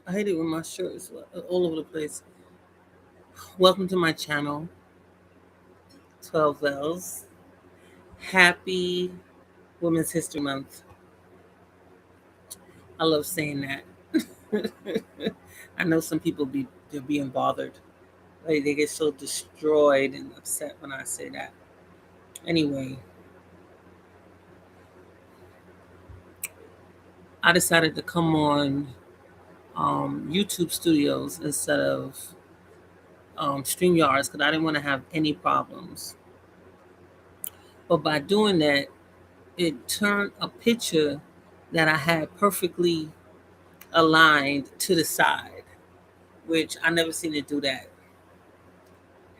I hate it when my shirt is all over the place. Welcome to my channel, 12 Bells. Happy Women's History Month. I love saying that. I know some people they're being bothered. Like they get so destroyed and upset when I say that. Anyway, I decided to come on YouTube Studios instead of StreamYards because I didn't want to have any problems. But by doing that, it turned a picture that I had perfectly aligned to the side, which I never seen it do that.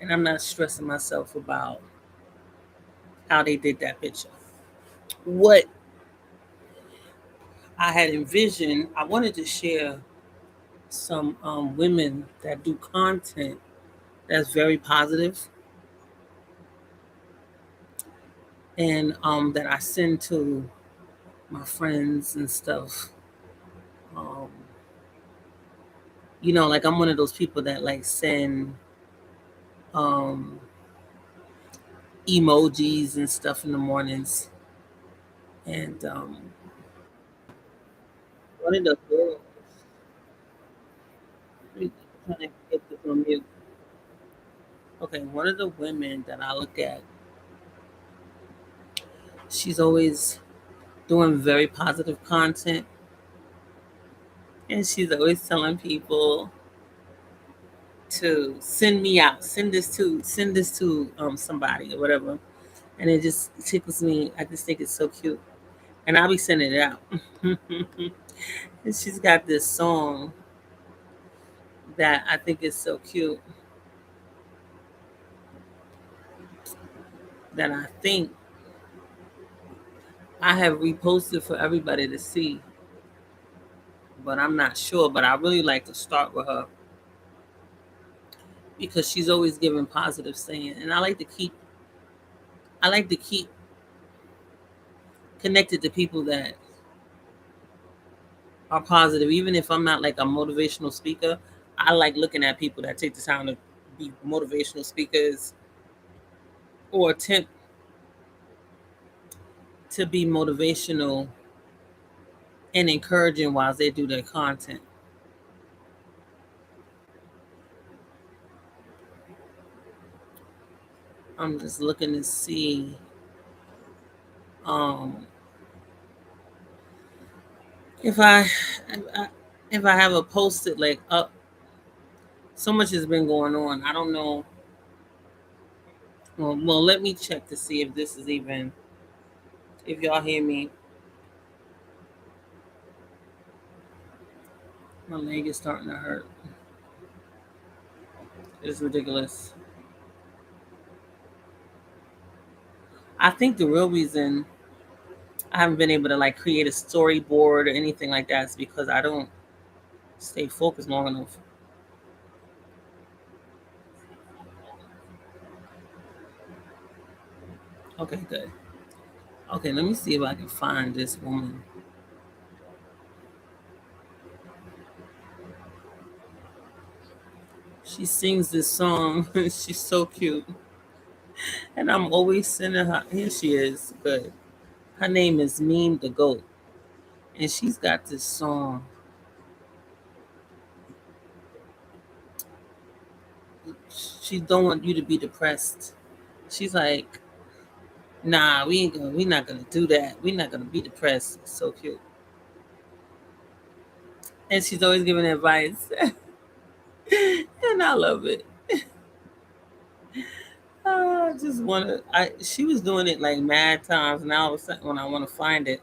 And I'm not stressing myself about how they did that picture. What I had envisioned, I wanted to share some women that do content that's very positive and that I send to my friends and stuff. Um, like I'm one of those people that like send um, emojis and stuff in the mornings. And one of the girls, let me try to get this on mute. Okay, one of the women that I look at, she's always doing very positive content, and she's always telling people to send me out, send this to somebody or whatever, and it just tickles me. I just think it's so cute, and I'll be sending it out. And she's got this song that I think is so cute that I think I have reposted for everybody to see, but I'm not sure. But I really like to start with her because she's always giving positive saying, and I like to keep connected to people that are positive, even if I'm not like a motivational speaker. I like looking at people that take the time to be motivational speakers or attempt to be motivational and encouraging while they do their content. I'm just looking to see um, if I have a posted like up. So much has been going on. I don't know. Well, let me check to see if this is even if y'all hear me. My leg is starting to hurt. It's ridiculous. I think the real reason I haven't been able to like create a storyboard or anything like that is because I don't stay focused long enough. Okay, good. Okay, let me see if I can find this woman. She sings this song. She's so cute. And I'm always sending her. Here she is. Good. Her name is Meme the Goat. And she's got this song. She don't want you to be depressed. She's like, nah, we're not gonna do that. We're not gonna be depressed. It's so cute. And she's always giving advice. And I love it. I just wanna she was doing it like mad times. Now all of a sudden when I wanna find it,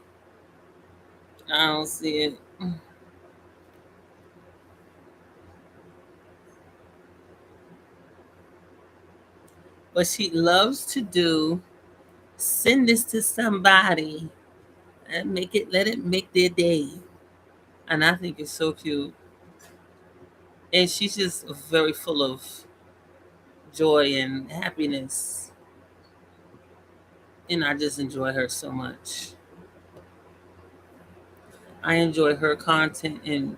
I don't see it. But she loves to do send this to somebody and let it make their day. And I think it's so cute. And she's just very full of joy and happiness. And I just enjoy her so much. I enjoy her content and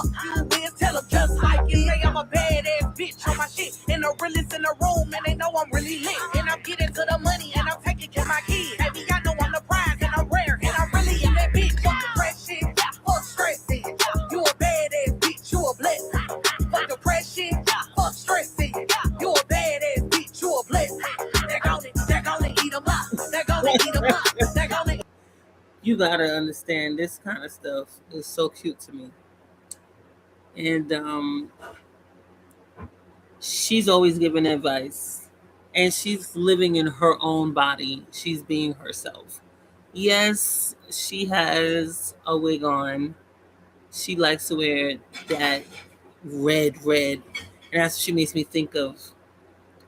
You gotta understand this kind of stuff is so cute to me. And she's always giving advice. And she's living in her own body. She's being herself. Yes, she has a wig on. She likes to wear that red. And that's what she makes me think of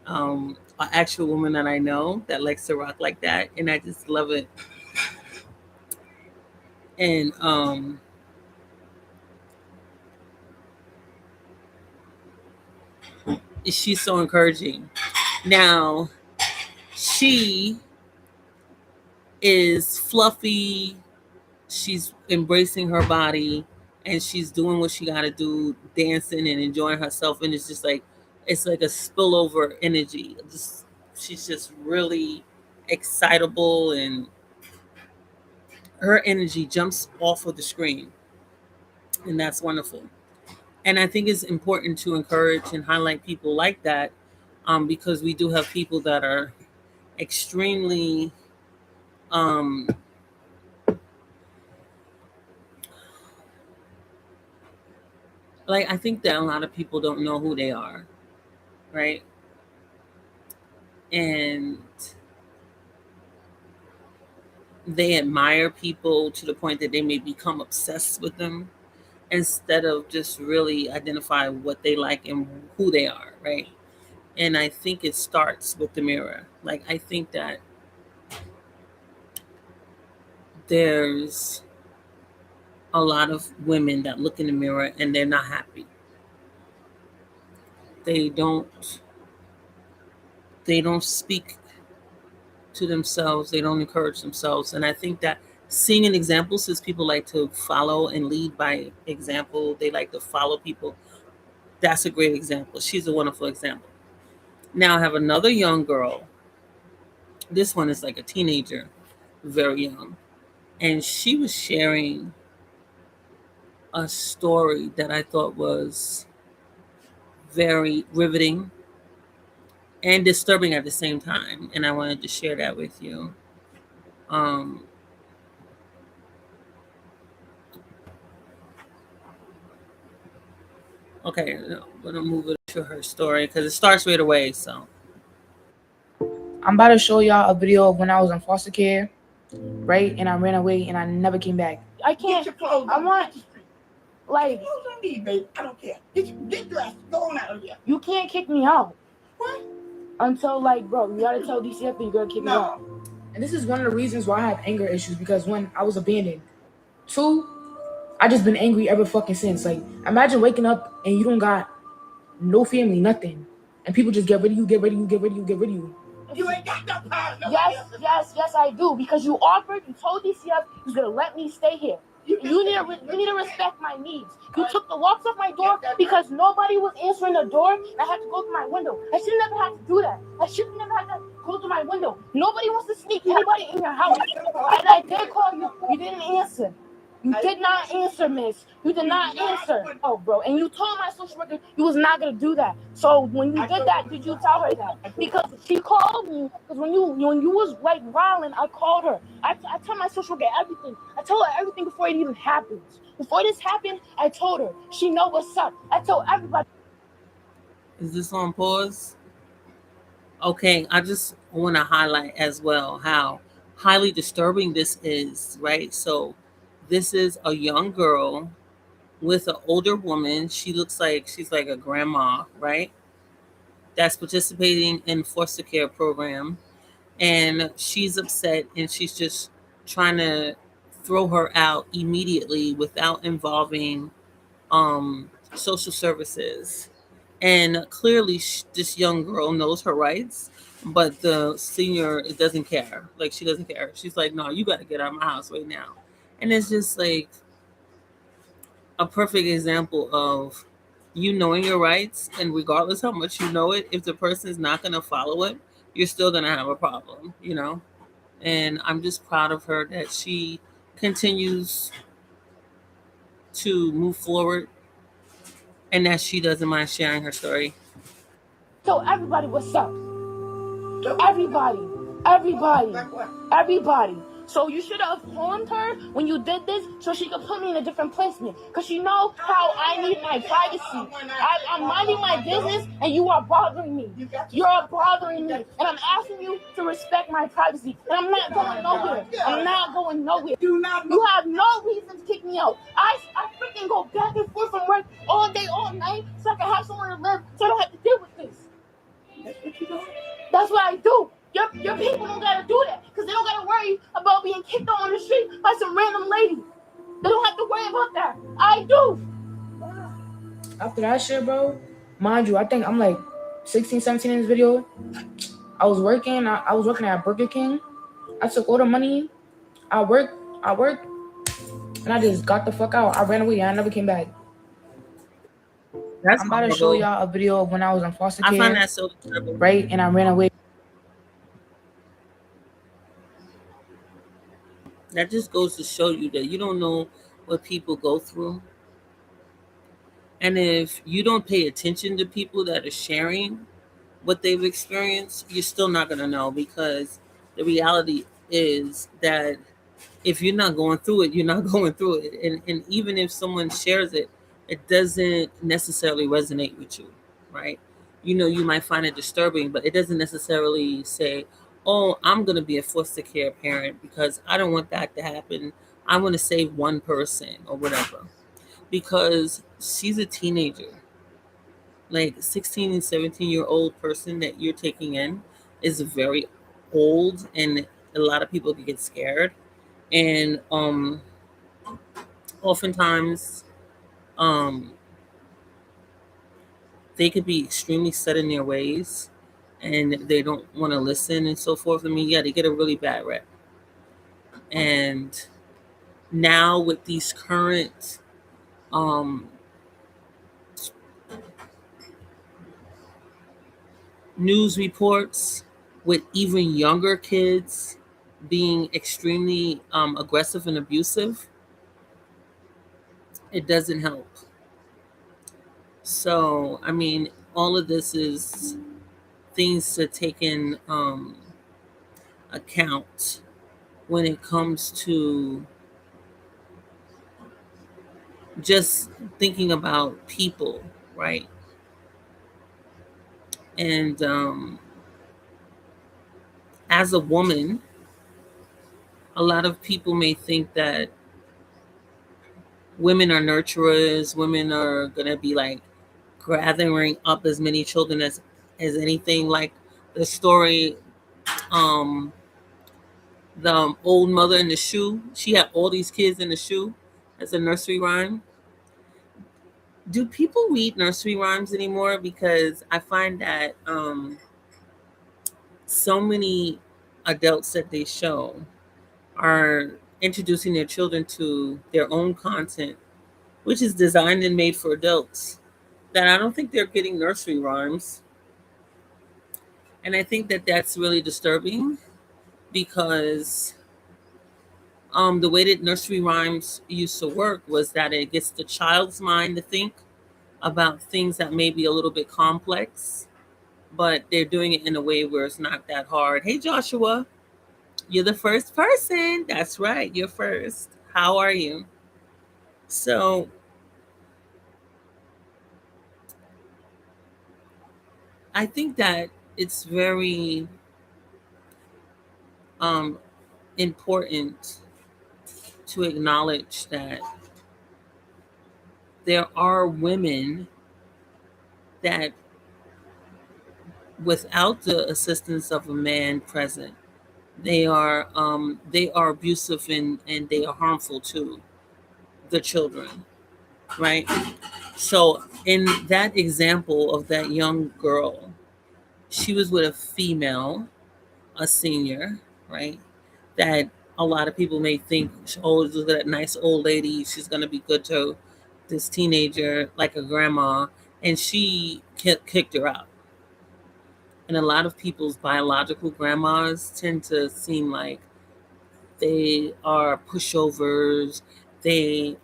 an actual woman that I know that likes to rock like that. And I just love it. And she's so encouraging. Now, she is fluffy. She's embracing her body and she's doing what she got to do, dancing and enjoying herself. And it's just like, it's like a spillover energy. Just, she's just really excitable and her energy jumps off of the screen. And that's wonderful. And I think it's important to encourage and highlight people like that because we do have people that are extremely um, like I think that a lot of people don't know who they are, right? And they admire people to the point that they may become obsessed with them instead of just really identify what they like and who they are, right? And I think it starts with the mirror. Like I think that there's a lot of women that look in the mirror and they're not happy. They don't they don't speak to themselves, they don't encourage themselves. And I think that seeing an example, since people like to follow and lead by example, they like to follow people. That's a great example. She's a wonderful example. Now I have another young girl. This one is like a teenager, very young. And she was sharing a story that I thought was very riveting and disturbing at the same time. And I wanted to share that with you. Um, okay, I'm going to move it to her story because it starts right away. So, I'm about to show y'all a video of when I was in foster care, right? And I ran away and I never came back. I can't. Get your clothes I on. want, like, Clothes on me, baby. I don't care. Get dressed. Go on out of here. you can't kick me out What? until, like, bro, you gotta tell DCF that you gotta kick me out. No. And this is one of the reasons why I have anger issues, because one, I was abandoned. Two, I just been angry ever fucking since. Like, imagine waking up and you don't got no family, nothing, and people just get rid of you, get rid of you, get rid of you, get rid of you. You ain't got no power. Yes, I do. Because you offered, you told DCF you was gonna let me stay here. You need to respect my needs. You took the locks off my door because nobody was answering the door, and I had to go through my window. I should never have to do that. I should never have to go through my window. Nobody wants to sneak anybody in your house. And I did call you. You didn't answer. You did not answer, miss. You did not answer. Oh, bro. And you told my social worker you was not going to do that. So when you did that, did you tell her that? Because she called me. Because when you was, like, riling, I called her. I tell my social worker everything. I told her everything before it even happens. Before this happened, I told her. She know what's up. I told everybody. is this on pause? Okay, I just want to highlight as well how highly disturbing this is, right? So, this is a young girl with an older woman. She looks like she's like a grandma, right? That's participating in foster care program, and she's upset and she's just trying to throw her out immediately without involving social services. And clearly, this young girl knows her rights, but the senior doesn't care. Like, she doesn't care. She's like, no, you got to get out of my house right now. And it's just like a perfect example of you knowing your rights, and regardless how much you know it, if the person is not going to follow it, you're still going to have a problem, you know? And I'm just proud of her that she continues to move forward and that she doesn't mind sharing her story. So everybody, what's up? So- Everybody. Like what? Everybody. So you should have informed her when you did this so she could put me in a different placement. Because you know how I need my privacy. I'm minding my business and you are bothering me. You're bothering me. And I'm asking you to respect my privacy. And I'm not going nowhere. I'm not going nowhere. You have no reason to kick me out. I freaking go back and forth from work all day, all night so I can have somewhere to live so I don't have to deal with this. That's what I do. Your people don't gotta do that because they don't gotta worry about being kicked out on the street by some random lady. They don't have to worry about that. I do. After that shit, bro, mind you, I think I'm like 16, 17 in this video. I was working. I was working at Burger King. I took all the money. I worked, and I just got the fuck out. I ran away. I never came back. That's I'm about to show y'all a video of when I was in foster care. I find that so terrible. Right, and I ran away. That just goes to show you that you don't know what people go through. And if you don't pay attention to people that are sharing what they've experienced, you're still not going to know, because the reality is that if you're not going through it, you're not going through it. And even if someone shares it, it doesn't necessarily resonate with you, right? You know, you might find it disturbing, but it doesn't necessarily say, oh, I'm going to be a foster care parent because I don't want that to happen. I want to save one person or whatever. Because she's a teenager. Like 16 and 17-year-old person that you're taking in is very old, and a lot of people can get scared. And oftentimes they could be extremely set in their ways and they don't want to listen and so forth. I mean, yeah, they get a really bad rep. And now with these current news reports with even younger kids being extremely aggressive and abusive, it doesn't help. So, I mean, all of this is things to take in account when it comes to just thinking about people, right? And as a woman, a lot of people may think that women are nurturers, women are going to be like gathering up as many children as anything. Like the story, the old mother in the shoe, she had all these kids in the shoe as a nursery rhyme. Do people read nursery rhymes anymore? Because I find that so many adults that they show are introducing their children to their own content, which is designed and made for adults, that I don't think they're getting nursery rhymes. And I think that that's really disturbing, because the way that nursery rhymes used to work was that it gets the child's mind to think about things that may be a little bit complex, but they're doing it in a way where it's not that hard. Hey, Joshua, you're the first person. That's right, you're first. How are you? So I think that it's very important to acknowledge that there are women that, without the assistance of a man present, they are abusive and they are harmful to the children, right? So in that example of that young girl, she was with a female, a senior, right? That a lot of people may think, oh, look at that nice old lady, she's going to be good to this teenager like a grandma, and she kicked her out. And a lot of people's biological grandmas tend to seem like they are pushovers. They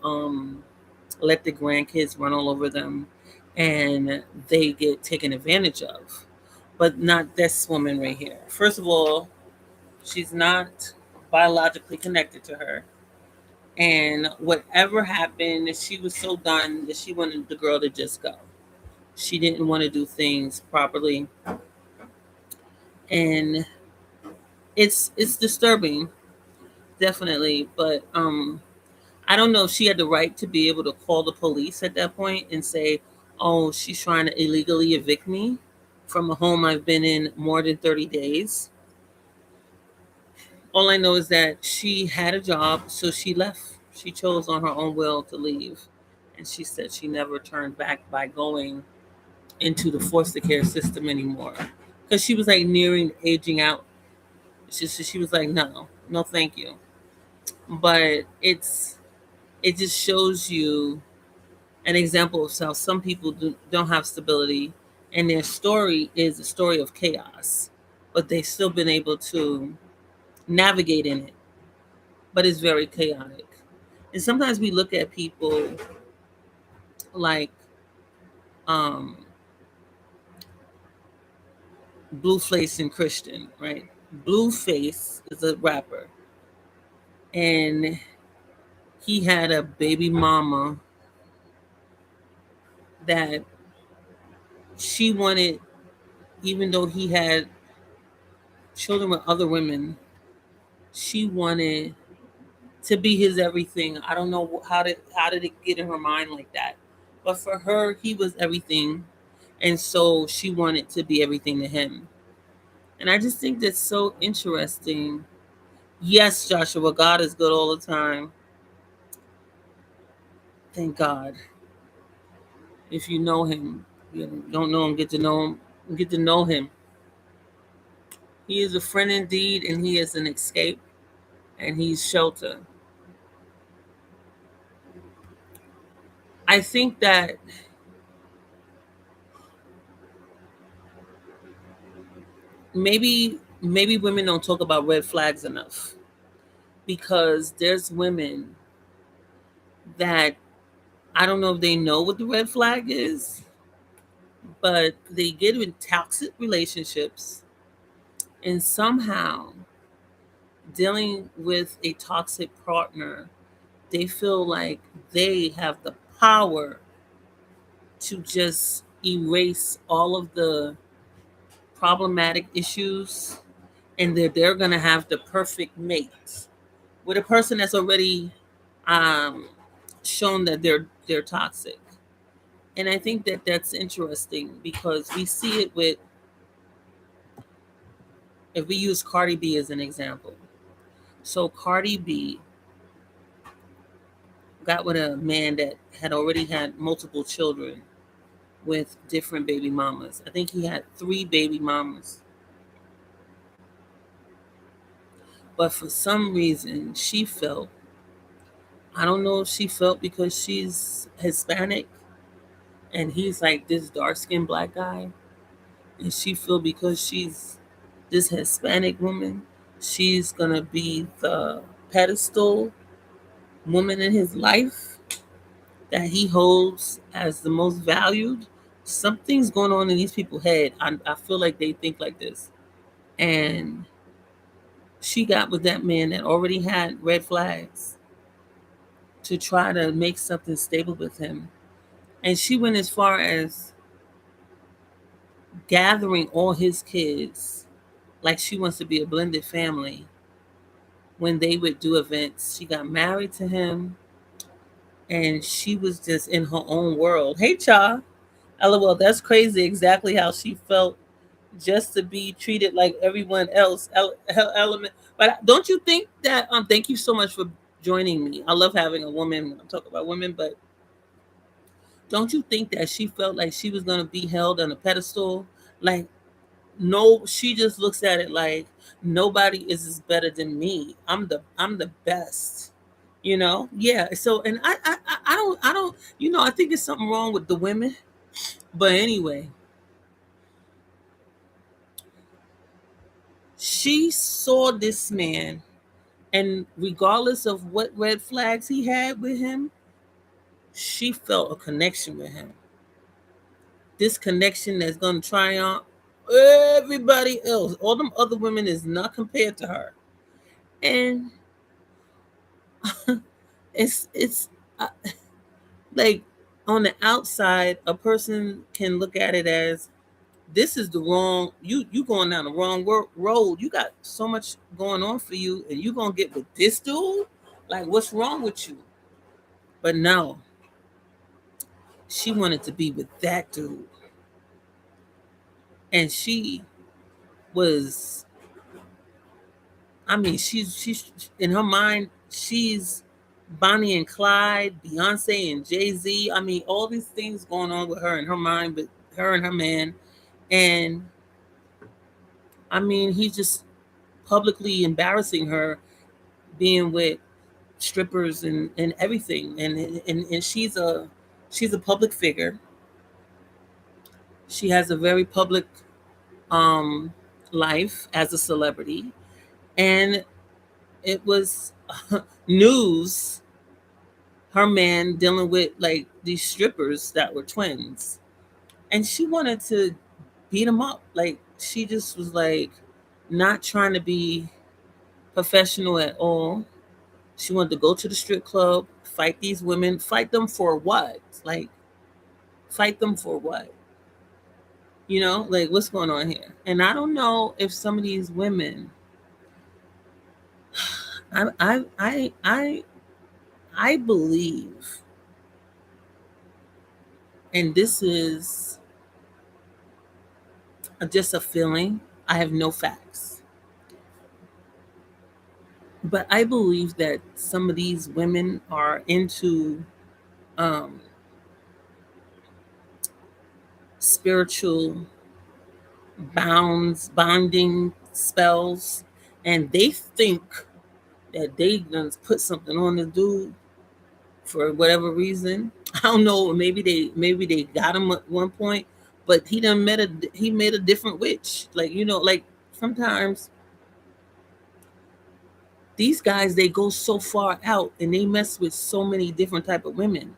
let the grandkids run all over them, and they get taken advantage of. But not this woman right here. First of all, she's not biologically connected to her. And whatever happened, she was so done that she wanted the girl to just go. She didn't want to do things properly. And it's disturbing, definitely. But I don't know if she had the right to be able to call the police at that point and say, oh, she's trying to illegally evict me from a home I've been in more than 30 days. All I know is that she had a job, so she left. She chose on her own will to leave. And she said she never turned back by going into the foster care system anymore. Because she was like nearing aging out. She was like, no, no, thank you. But it just shows you an example of how some people don't have stability, and their story is a story of chaos, but they've still been able to navigate in it. But it's very chaotic. And sometimes we look at people like um, Blueface and Christian, right? Blueface is a rapper, and he had a baby mama that she wanted, even though he had children with other women, she wanted to be his everything. I don't know how did it get in her mind like that, but for her, he was everything, and so she wanted to be everything to him. And I just think that's so interesting. Yes, Joshua, God is good all the time. Thank God. If you know Him, you don't know Him, get to know Him, get to know Him. He is a friend indeed, and He is an escape, and He's shelter. I think that maybe women don't talk about red flags enough, because there's women that I don't know if they know what the red flag is, but they get in toxic relationships, and somehow dealing with a toxic partner, they feel like they have the power to just erase all of the problematic issues, and they're going to have the perfect mate with a person that's already um, shown that they're toxic. And I think that that's interesting, because we see it with, if we use Cardi B as an example. So Cardi B got with a man that had already had multiple children with different baby mamas. I think he had 3 baby mamas. But for some reason, she felt, I don't know if she felt because she's Hispanic and he's like this dark skinned black guy, and she feel because she's this Hispanic woman, she's gonna be the pedestal woman in his life that he holds as the most valued. Something's going on in these people's head. I feel like they think like this. And she got with that man that already had red flags to try to make something stable with him. And she went as far as gathering all his kids, like she wants to be a blended family. When they would do events, she got married to him, and she was just in her own world. Hey, Cha. LOL, that's crazy. Exactly how she felt, just to be treated like everyone else. Element. But don't you think that? Thank you so much for joining me. I love having a woman when I'm talking about women, but don't you think that she felt like she was gonna be held on a pedestal? Like, no, she just looks at it like nobody is as better than me. I'm the best. Yeah. So, and I don't. I think there's something wrong with the women. But anyway, she saw this man, and regardless of what red flags he had with him, she felt a connection with him. This connection that's going to triumph everybody else. All them other women is not compared to her. And it's like on the outside, a person can look at it as this is the wrong you going down the wrong road. You got so much going on for you, and you gonna get with this dude? Like, what's wrong with you? But no, she wanted to be with that dude, and she was. I mean, she's in her mind. She's Bonnie and Clyde, Beyonce and Jay-Z. I mean, all these things going on with her in her mind, but her and her man, and I mean, he's just publicly embarrassing her, being with strippers and everything, and she's a public figure. She has a very public um life as a celebrity, and it was news, her man dealing with like these strippers that were twins, and she wanted to beat them up. Like, she just was like not trying to be professional at all. She wanted to go to the strip club, fight these women, fight them for what? Like, fight them for what? Like, what's going on here? And I don't know if some of these women, I believe, and this is just a feeling. I have no facts, but I believe that some of these women are into um, spiritual bonding spells, and they think that they done put something on the dude for whatever reason. I don't know. Maybe they got him at one point, but he made a different witch. Like, like sometimes these guys, they go so far out and they mess with so many different type of women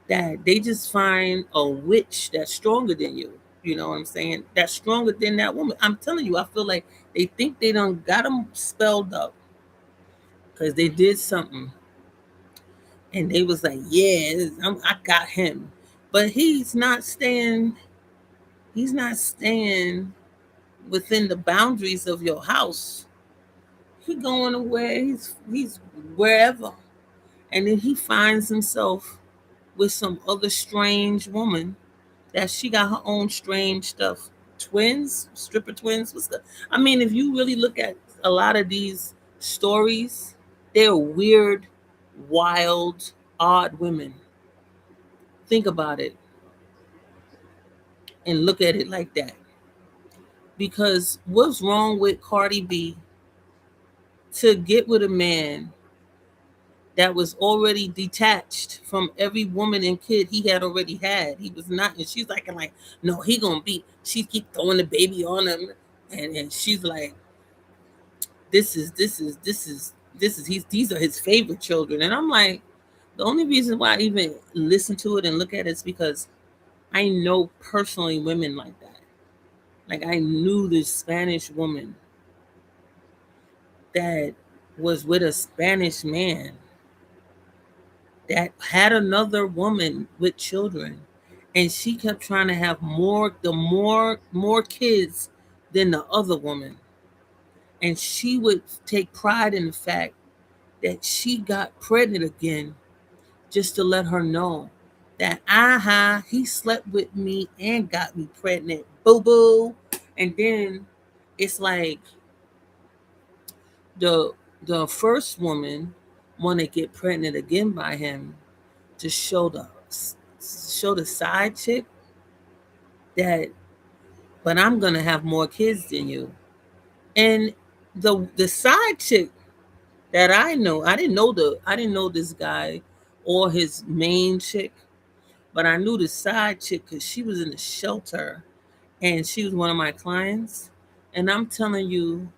that they just find a witch that's stronger than you. You know what I'm saying? That's stronger than that woman. I'm telling you, I feel like they think they done got them spelled up because they did something, and they was like, "Yeah, I got him," but he's not staying. He's not staying within the boundaries of your house. He going away. He's wherever, and then he finds himself with some other strange woman that she got her own strange stuff. Twins, stripper twins. What's the? I mean, if you really look at a lot of these stories, they're weird, wild, odd women. Think about it and look at it like that. Because what's wrong with Cardi B to get with a man that was already detached from every woman and kid he had already had? He was not, and she's like, no, he gonna be. She keep throwing the baby on him, and she's like, these are his favorite children, and I'm like, the only reason why I even listen to it and look at it is because I know personally women like that. Like, I knew this Spanish woman that was with a Spanish man that had another woman with children, and she kept trying to have more kids than the other woman, and she would take pride in the fact that she got pregnant again, just to let her know that he slept with me and got me pregnant, boo boo. And then it's like the first woman want to get pregnant again by him to show the side chick that, but I'm gonna have more kids than you. And the side chick that I didn't know this guy or his main chick, but I knew the side chick because she was in the shelter and she was one of my clients. And I'm telling you,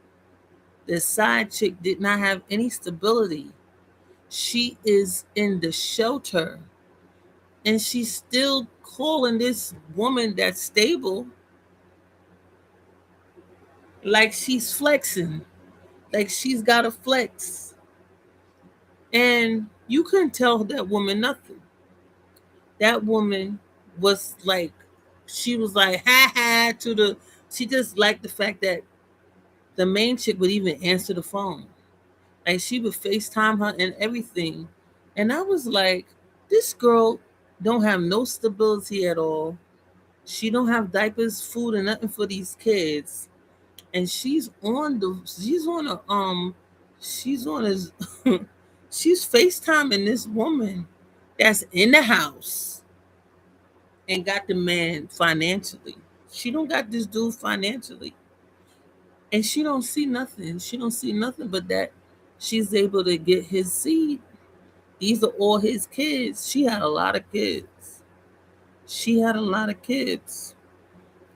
the side chick did not have any stability. She is in the shelter and she's still calling this woman that's stable like she's flexing. Like she's got a flex. And you couldn't tell that woman nothing. That woman was like, she was like, ha ha, to the, she just liked the fact that the main chick would even answer the phone. Like she would FaceTime her and everything. And I was like, this girl don't have no stability at all. She don't have diapers, food, and nothing for these kids. And she's on his she's FaceTiming this woman that's in the house and got the man financially. She don't got this dude financially. And she don't see nothing. She don't see nothing but that she's able to get his seed. These are all his kids. She had a lot of kids. She had a lot of kids.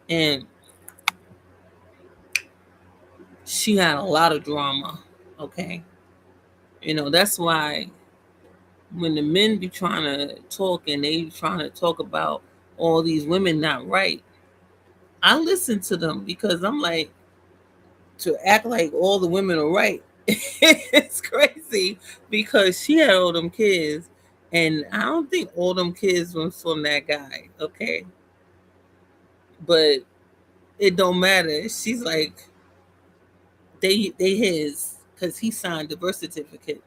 And she had a lot of drama. Okay. That's why when the men be trying to talk and they trying to talk about all these women not right, I listen to them because I'm like, to act like all the women are right. It's crazy because she had all them kids, and I don't think all them kids was from that guy. Okay, but it don't matter. She's like, they his because he signed the birth certificate,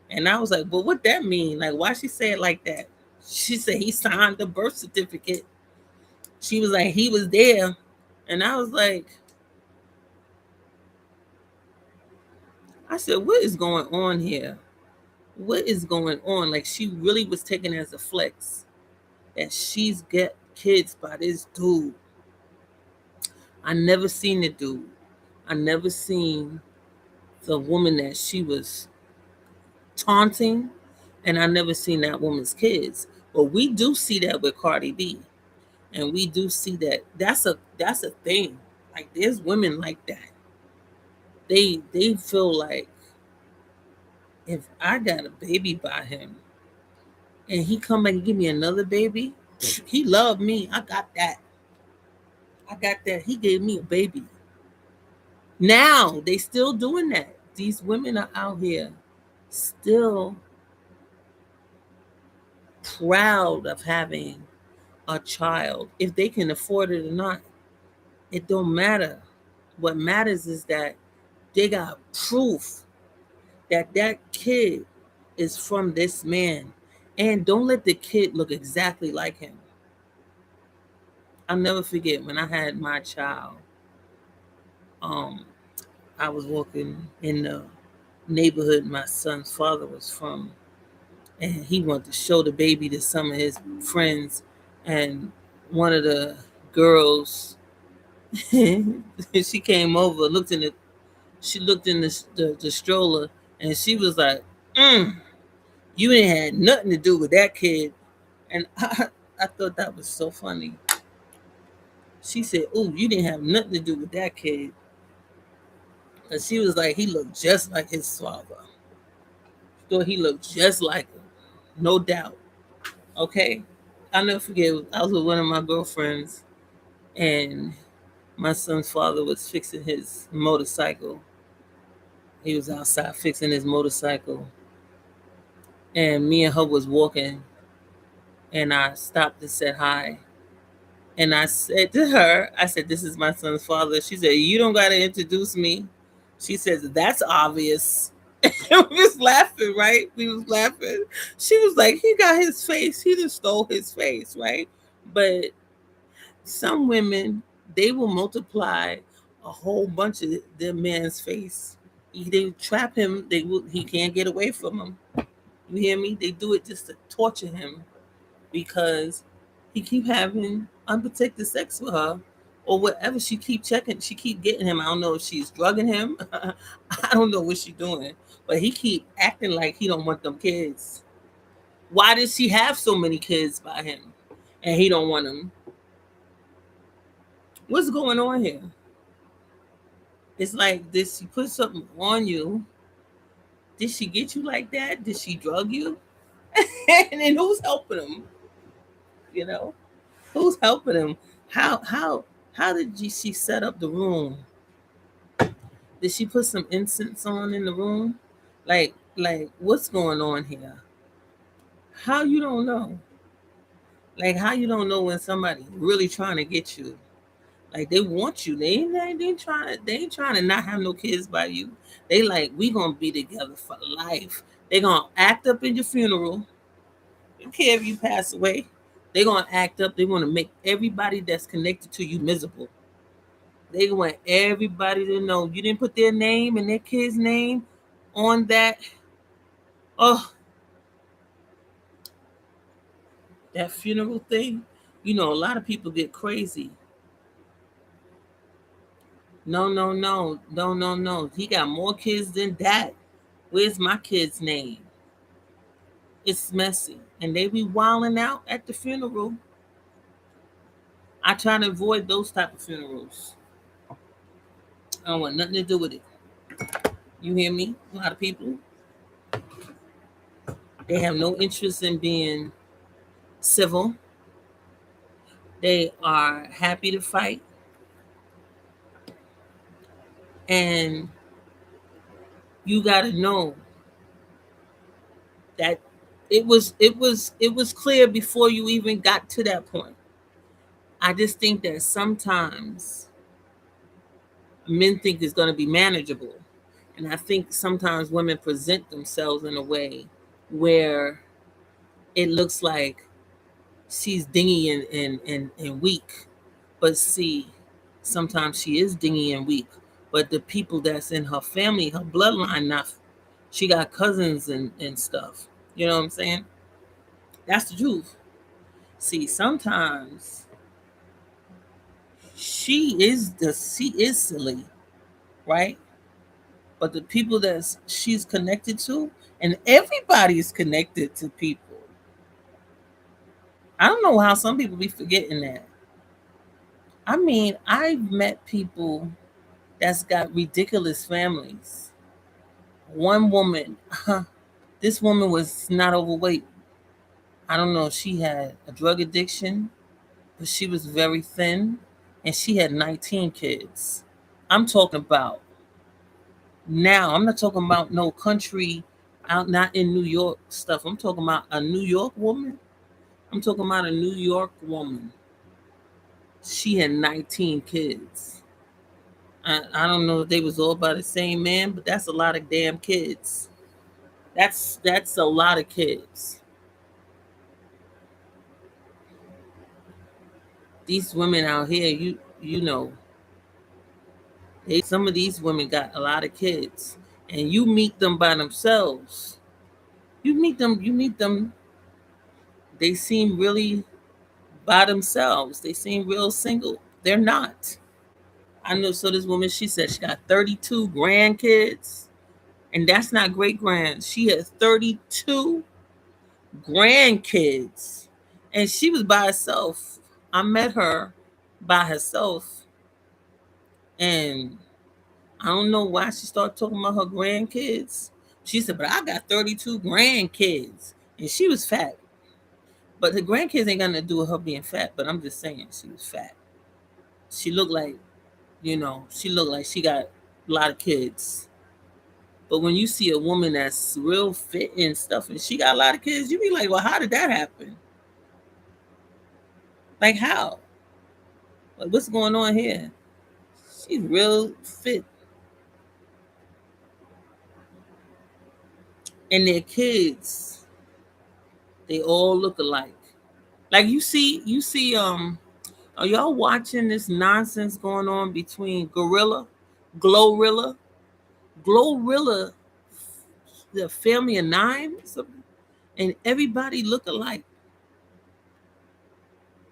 and I was like, well, what that mean? Like, why she say it like that? She said he signed the birth certificate. She was like, he was there, and I was like, I said, what is going on here? What is going on? Like she really was taken as a flex that she's get kids by this dude. I never seen the dude. I never seen the woman that she was taunting, and I never seen that woman's kids. But we do see that with Cardi B, and we do see that that's a thing. Like there's women like that. They feel like if I got a baby by him and he come back and give me another baby, he loved me. I got that. I got that. He gave me a baby. Now they still doing that. These women are out here still proud of having a child. If they can afford it or not, it don't matter. What matters is that they got proof that that kid is from this man. And don't let the kid look exactly like him. I'll never forget when I had my child. Um, I was walking in the neighborhood my son's father was from, and he wanted to show the baby to some of his friends. And one of the girls, she came over, she looked in the stroller, and she was like, "You ain't had nothing to do with that kid." And I thought that was so funny. She said, "Oh, you didn't have nothing to do with that kid." And she was like, he looked just like his father. Thought he looked just like him. No doubt. Okay? I'll never forget, I was with one of my girlfriends, and my son's father was fixing his motorcycle. He was outside fixing his motorcycle. And me and her was walking, and I stopped and said hi. And I said to her, I said, "This is my son's father." She said, "You don't got to introduce me." She says, "That's obvious." And we was laughing, right? We was laughing. She was like, "He got his face. He just stole his face," right? But some women, they will multiply a whole bunch of their man's face. They trap him. He can't get away from them. You hear me? They do it just to torture him because he keep having unprotected sex with her or whatever. She keep checking. She keep getting him. I don't know if she's drugging him. I don't know what she's doing. But he keep acting like he don't want them kids. Why does she have so many kids by him and he don't want them? What's going on here? It's like, did she put something on you? Did she get you like that? Did she drug you? And then who's helping him? You know, who's helping him? How did she set up the room Did she put some incense on in the room? Like what's going on here? How you don't know? Like how you don't know when somebody really trying to get you? Like they want you. They ain't trying to not have no kids by you. They like we gonna be together for life. They gonna act up in your funeral. Don't care if you pass away. They gonna act up. They want to make everybody that's connected to you miserable. They want everybody to know you didn't put their name and their kid's name on that. Oh, that funeral thing. You know, a lot of people get crazy. No, no, no, no, no, no. He got more kids than that. Where's my kid's name? It's messy. And they be wilding out at the funeral. I try to avoid those type of funerals. I don't want nothing to do with it. You hear me? A lot of people, they have no interest in being civil. They are happy to fight. And you got to know that it was clear before you even got to that point. I just think that sometimes men think it's going to be manageable. And I think sometimes women present themselves in a way where it looks like she's dingy and weak. But see, sometimes she is dingy and weak. But the people that's in her family, her bloodline, not she got cousins and stuff. You know what I'm saying? That's the truth. See, sometimes she is silly, right? But the people that she's connected to, and everybody is connected to people. I don't know how some people be forgetting that. I mean, I've met people that's got ridiculous families. One woman, this woman was not overweight. I don't know if she had a drug addiction, but she was very thin and she had 19 kids. I'm talking about now. I'm not talking about no country out, not in New York stuff. I'm talking about a New York woman. I'm talking about a New York woman. She had 19 kids. I don't know if they was all by the same man, but that's a lot of damn kids. That's a lot of kids. These women out here, you know, some of these women got a lot of kids, and you meet them by themselves. You meet them. They seem really by themselves. They seem real single. They're not. I know. So this woman, she said she got 32 grandkids, and that's not great grand. She has 32 grandkids, and she was by herself. I met her by herself, and I don't know why she started talking about her grandkids. She said, "But I got 32 grandkids," and she was fat. But the grandkids ain't got nothing to do with her being fat. But I'm just saying, she was fat. She looked like, she looked like she got a lot of kids. But when you see a woman that's real fit and stuff, and she got a lot of kids, you be like, "Well, how did that happen? Like how? Like what's going on here?" She's real fit, and their kids, they all look alike. Like you see. Are y'all watching this nonsense going on between Glorilla, Glorilla, the family of nine, and everybody look alike?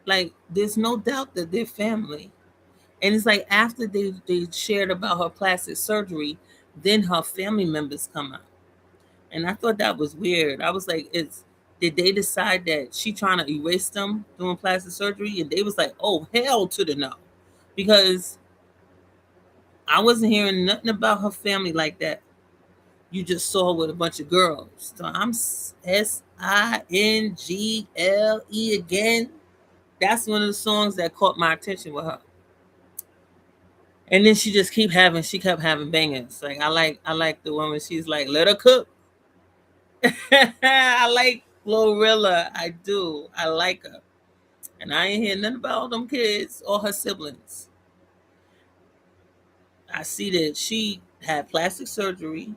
Like there's no doubt that they're family. And it's like after they shared about her plastic surgery, then her family members come out. And I thought that was weird. I was like, it's did they decide that she trying to erase them doing plastic surgery? And they was like, oh hell to the no. Because I wasn't hearing nothing about her family like that. You just saw with a bunch of girls. So I'm Single again. That's one of the songs that caught my attention with her. And then she kept having bangers. Like I like the woman. She's like, let her cook. I like Glorilla. I do. I like her. And I ain't hear nothing about them kids or her siblings. I see that she had plastic surgery,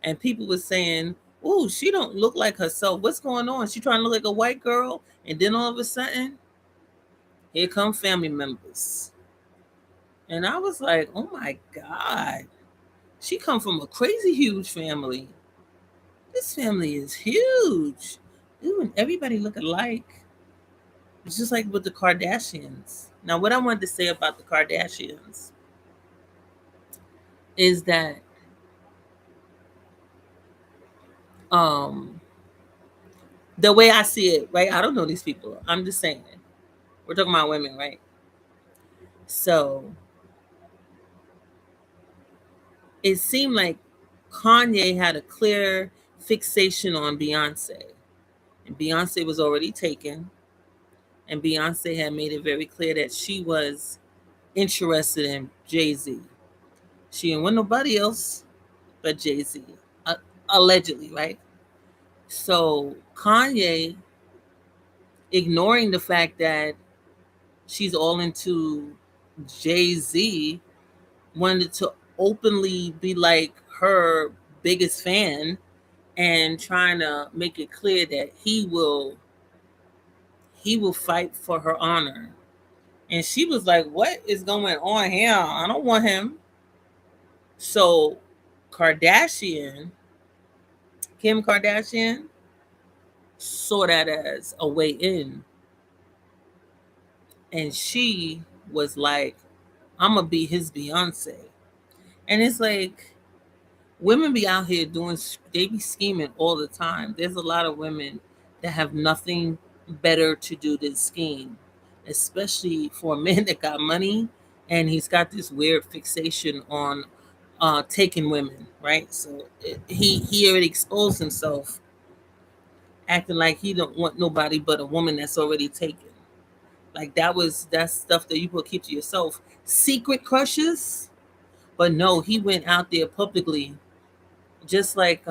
and people were saying, "Ooh, she don't look like herself. What's going on? She trying to look like a white girl." And then all of a sudden, here come family members, and I was like, "Oh my god, she come from a crazy huge family. This family is huge. Ooh, and everybody look alike. It's just like with the Kardashians." Now, what I wanted to say about the Kardashians is that um the way I see it, right? I don't know these people. I'm just saying. We're talking about women, right? So it seemed like Kanye had a clear fixation on Beyonce. And Beyonce was already taken. And Beyonce had made it very clear that she was interested in Jay-Z. She didn't want nobody else but Jay-Z. Allegedly, right? So Kanye, ignoring the fact that she's all into Jay-Z, wanted to openly be like her biggest fan and trying to make it clear that he will fight for her honor. And she was like, "What is going on here? I don't want him." So Kardashian, Kim Kardashian, saw that as a way in. And she was like, "I'm gonna be his Beyonce." And it's like, women be out here doing, they be scheming all the time. There's a lot of women that have nothing better to do than scheme, especially for a man that got money and he's got this weird fixation on taking women, right? So he already exposed himself, acting like he don't want nobody but a woman that's already taken. Like that's stuff that you will keep to yourself. Secret crushes, but no, he went out there publicly, just like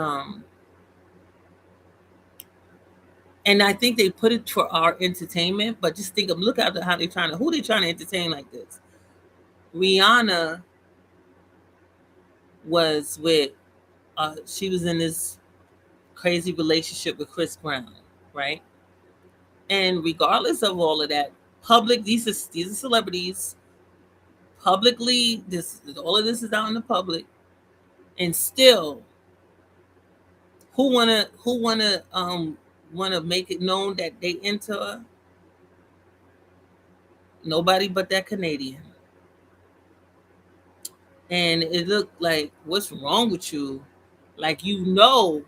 and I think they put it for our entertainment, but just think of, look at how they trying to, who they trying to entertain like this. Rihanna was with she was in this crazy relationship with Chris Brown, right? And regardless of all of that, public, these are celebrities, publicly, this, all of this is out in the public, and still, who wanna make it known that they into her? Nobody but that Canadian. And it looked like, what's wrong with you? Like, that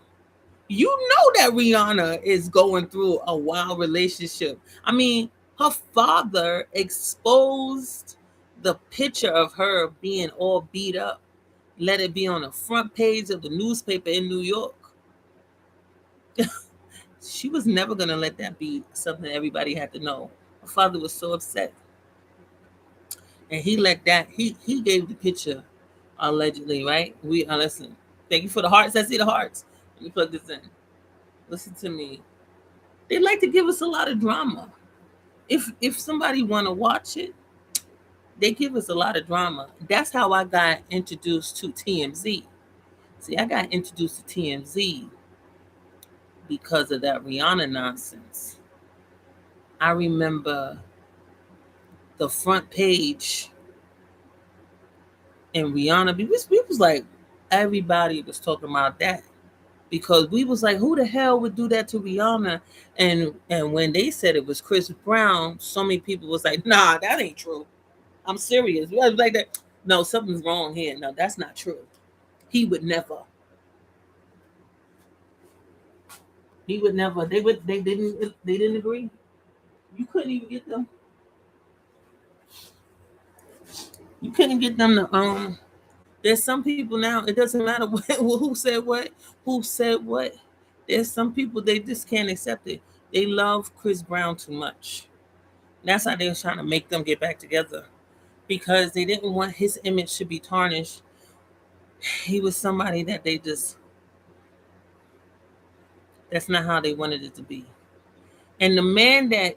Rihanna is going through a wild relationship. I mean, her father exposed the picture of her being all beat up, let it be on the front page of the newspaper in New York. She was never going to let that be something everybody had to know. Her father was so upset. And he let that, he gave the picture, allegedly, right? We listen. Thank you for the hearts. I see the hearts. Let me plug this in. Listen to me. They like to give us a lot of drama. If somebody want to watch it, they give us a lot of drama. That's how I got introduced to TMZ. See, I got introduced to TMZ because of that Rihanna nonsense. I remember the front page and Rihanna, we was like, everybody was talking about that. Because we was like, who the hell would do that to Rihanna? And when they said it was Chris Brown, so many people was like, nah, that ain't true. I'm serious. We was like that. No, something's wrong here. No, that's not true. He would never. He would never. They didn't agree. You couldn't even get them. You couldn't get them to There's some people now, it doesn't matter who said what. There's some people, they just can't accept it. They love Chris Brown too much. That's how they were trying to make them get back together. because they didn't want his image to be tarnished. He was somebody that they just, that's not how they wanted it to be. And the man that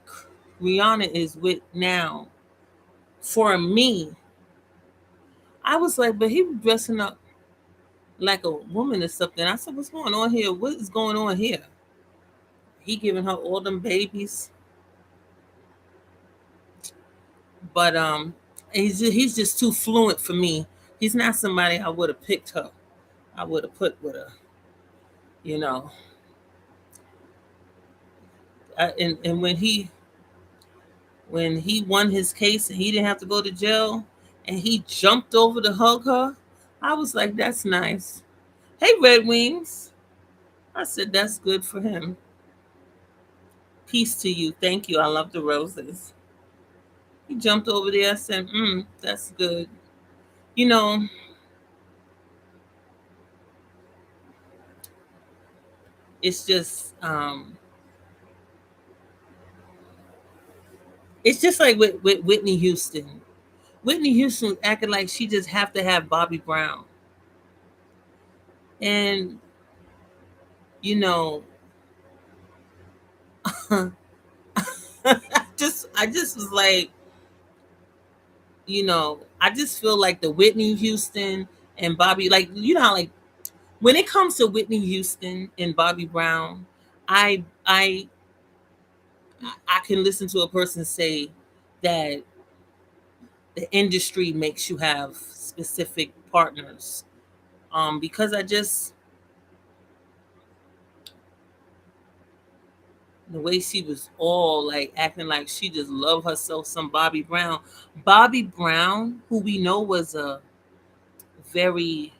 Rihanna is with now, for me, I was like, but he was dressing up like a woman or something. I said, what's going on here? What is going on here? He giving her all them babies. But he's just too fluent for me. He's not somebody I would have picked her. I would have put with her, you know. And when he won his case and he didn't have to go to jail and he jumped over to hug her, I was like, that's nice. Hey, Red Wings. I said, that's good for him. Peace to you. Thank you. I love the roses. He jumped over there. I said, that's good. You know, it's just like with Whitney Houston. Whitney Houston acting like she just have to have Bobby Brown. And, you know, I just was like, you know, I just feel like the Whitney Houston and Bobby, like, you know, like when it comes to Whitney Houston and Bobby Brown, I can listen to a person say that the industry makes you have specific partners. Because the way she was all like acting like she just loved herself some Bobby Brown. Bobby Brown, who we know was a very,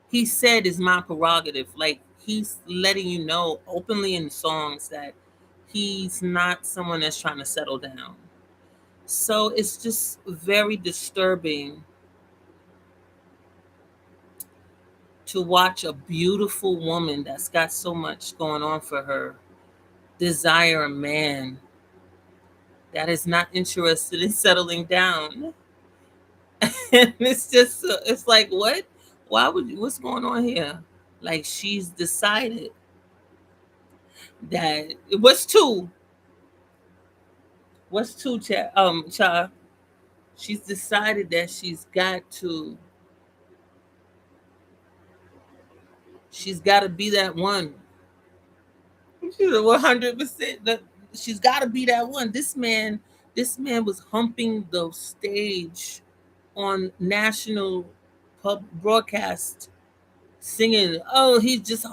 he said is my prerogative. Like he's letting you know openly in songs that he's not someone that's trying to settle down. So it's just very disturbing to watch a beautiful woman that's got so much going on for her desire a man that is not interested in settling down. And it's just, it's like, what? Why would you, what's going on here? Like she's decided that what's two, child? She's decided that she's got to be that one. 100%. That she's got to be that one. This man was humping the stage on national pub broadcast, singing. Oh, he's just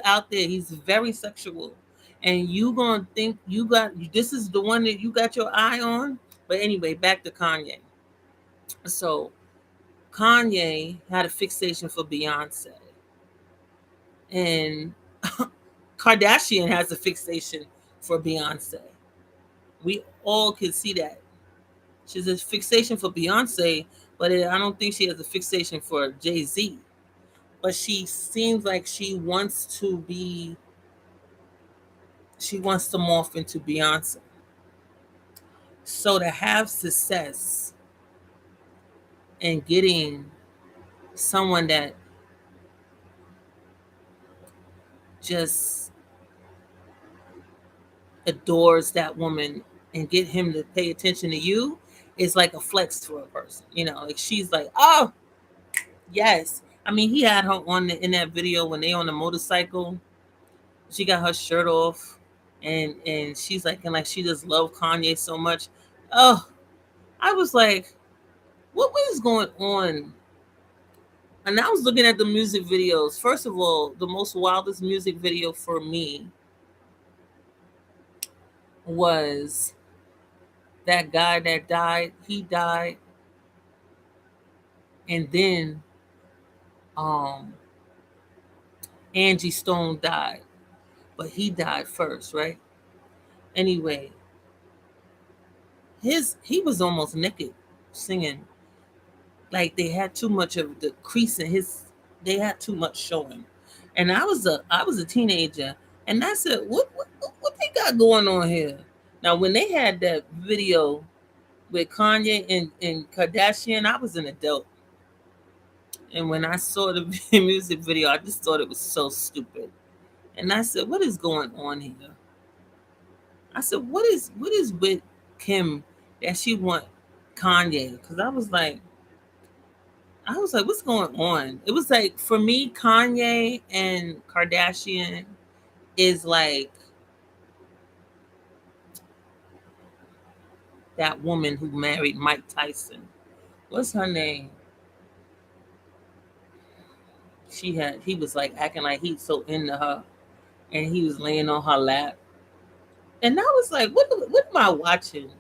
out there. He's very sexual, and you gonna think you got this is the one that you got your eye on. But anyway, back to Kanye. So Kanye had a fixation for Beyonce, and Kardashian has a fixation for Beyonce. We all can see that. She has a fixation for Beyonce, but I don't think she has a fixation for Jay-Z. But she seems like she wants to morph into Beyonce. So to have success and getting someone that just adores that woman and get him to pay attention to you is like a flex for a person. You know, like she's like, oh, yes. I mean, he had her in that video when they on the motorcycle. She got her shirt off, and she's like, and like she just loved Kanye so much. Oh, I was like, what was going on? And I was looking at the music videos. First of all, the most wildest music video for me was that guy that died. He died, and then Angie Stone died, but he died first, right? Anyway, he was almost naked singing. Like they had too much of the crease in his. They had too much showing, and I was a teenager, and I said, what they got going on here? Now, when they had that video with Kanye and Kardashian, I was an adult. And when I saw the music video, I just thought it was so stupid. And I said, what is going on here? I said, what is with Kim that she want Kanye? Because I was like, what's going on? It was like, for me, Kanye and Kardashian is like that woman who married Mike Tyson. What's her name? He was like acting like he's so into her, and he was laying on her lap. And I was like, what am I watching?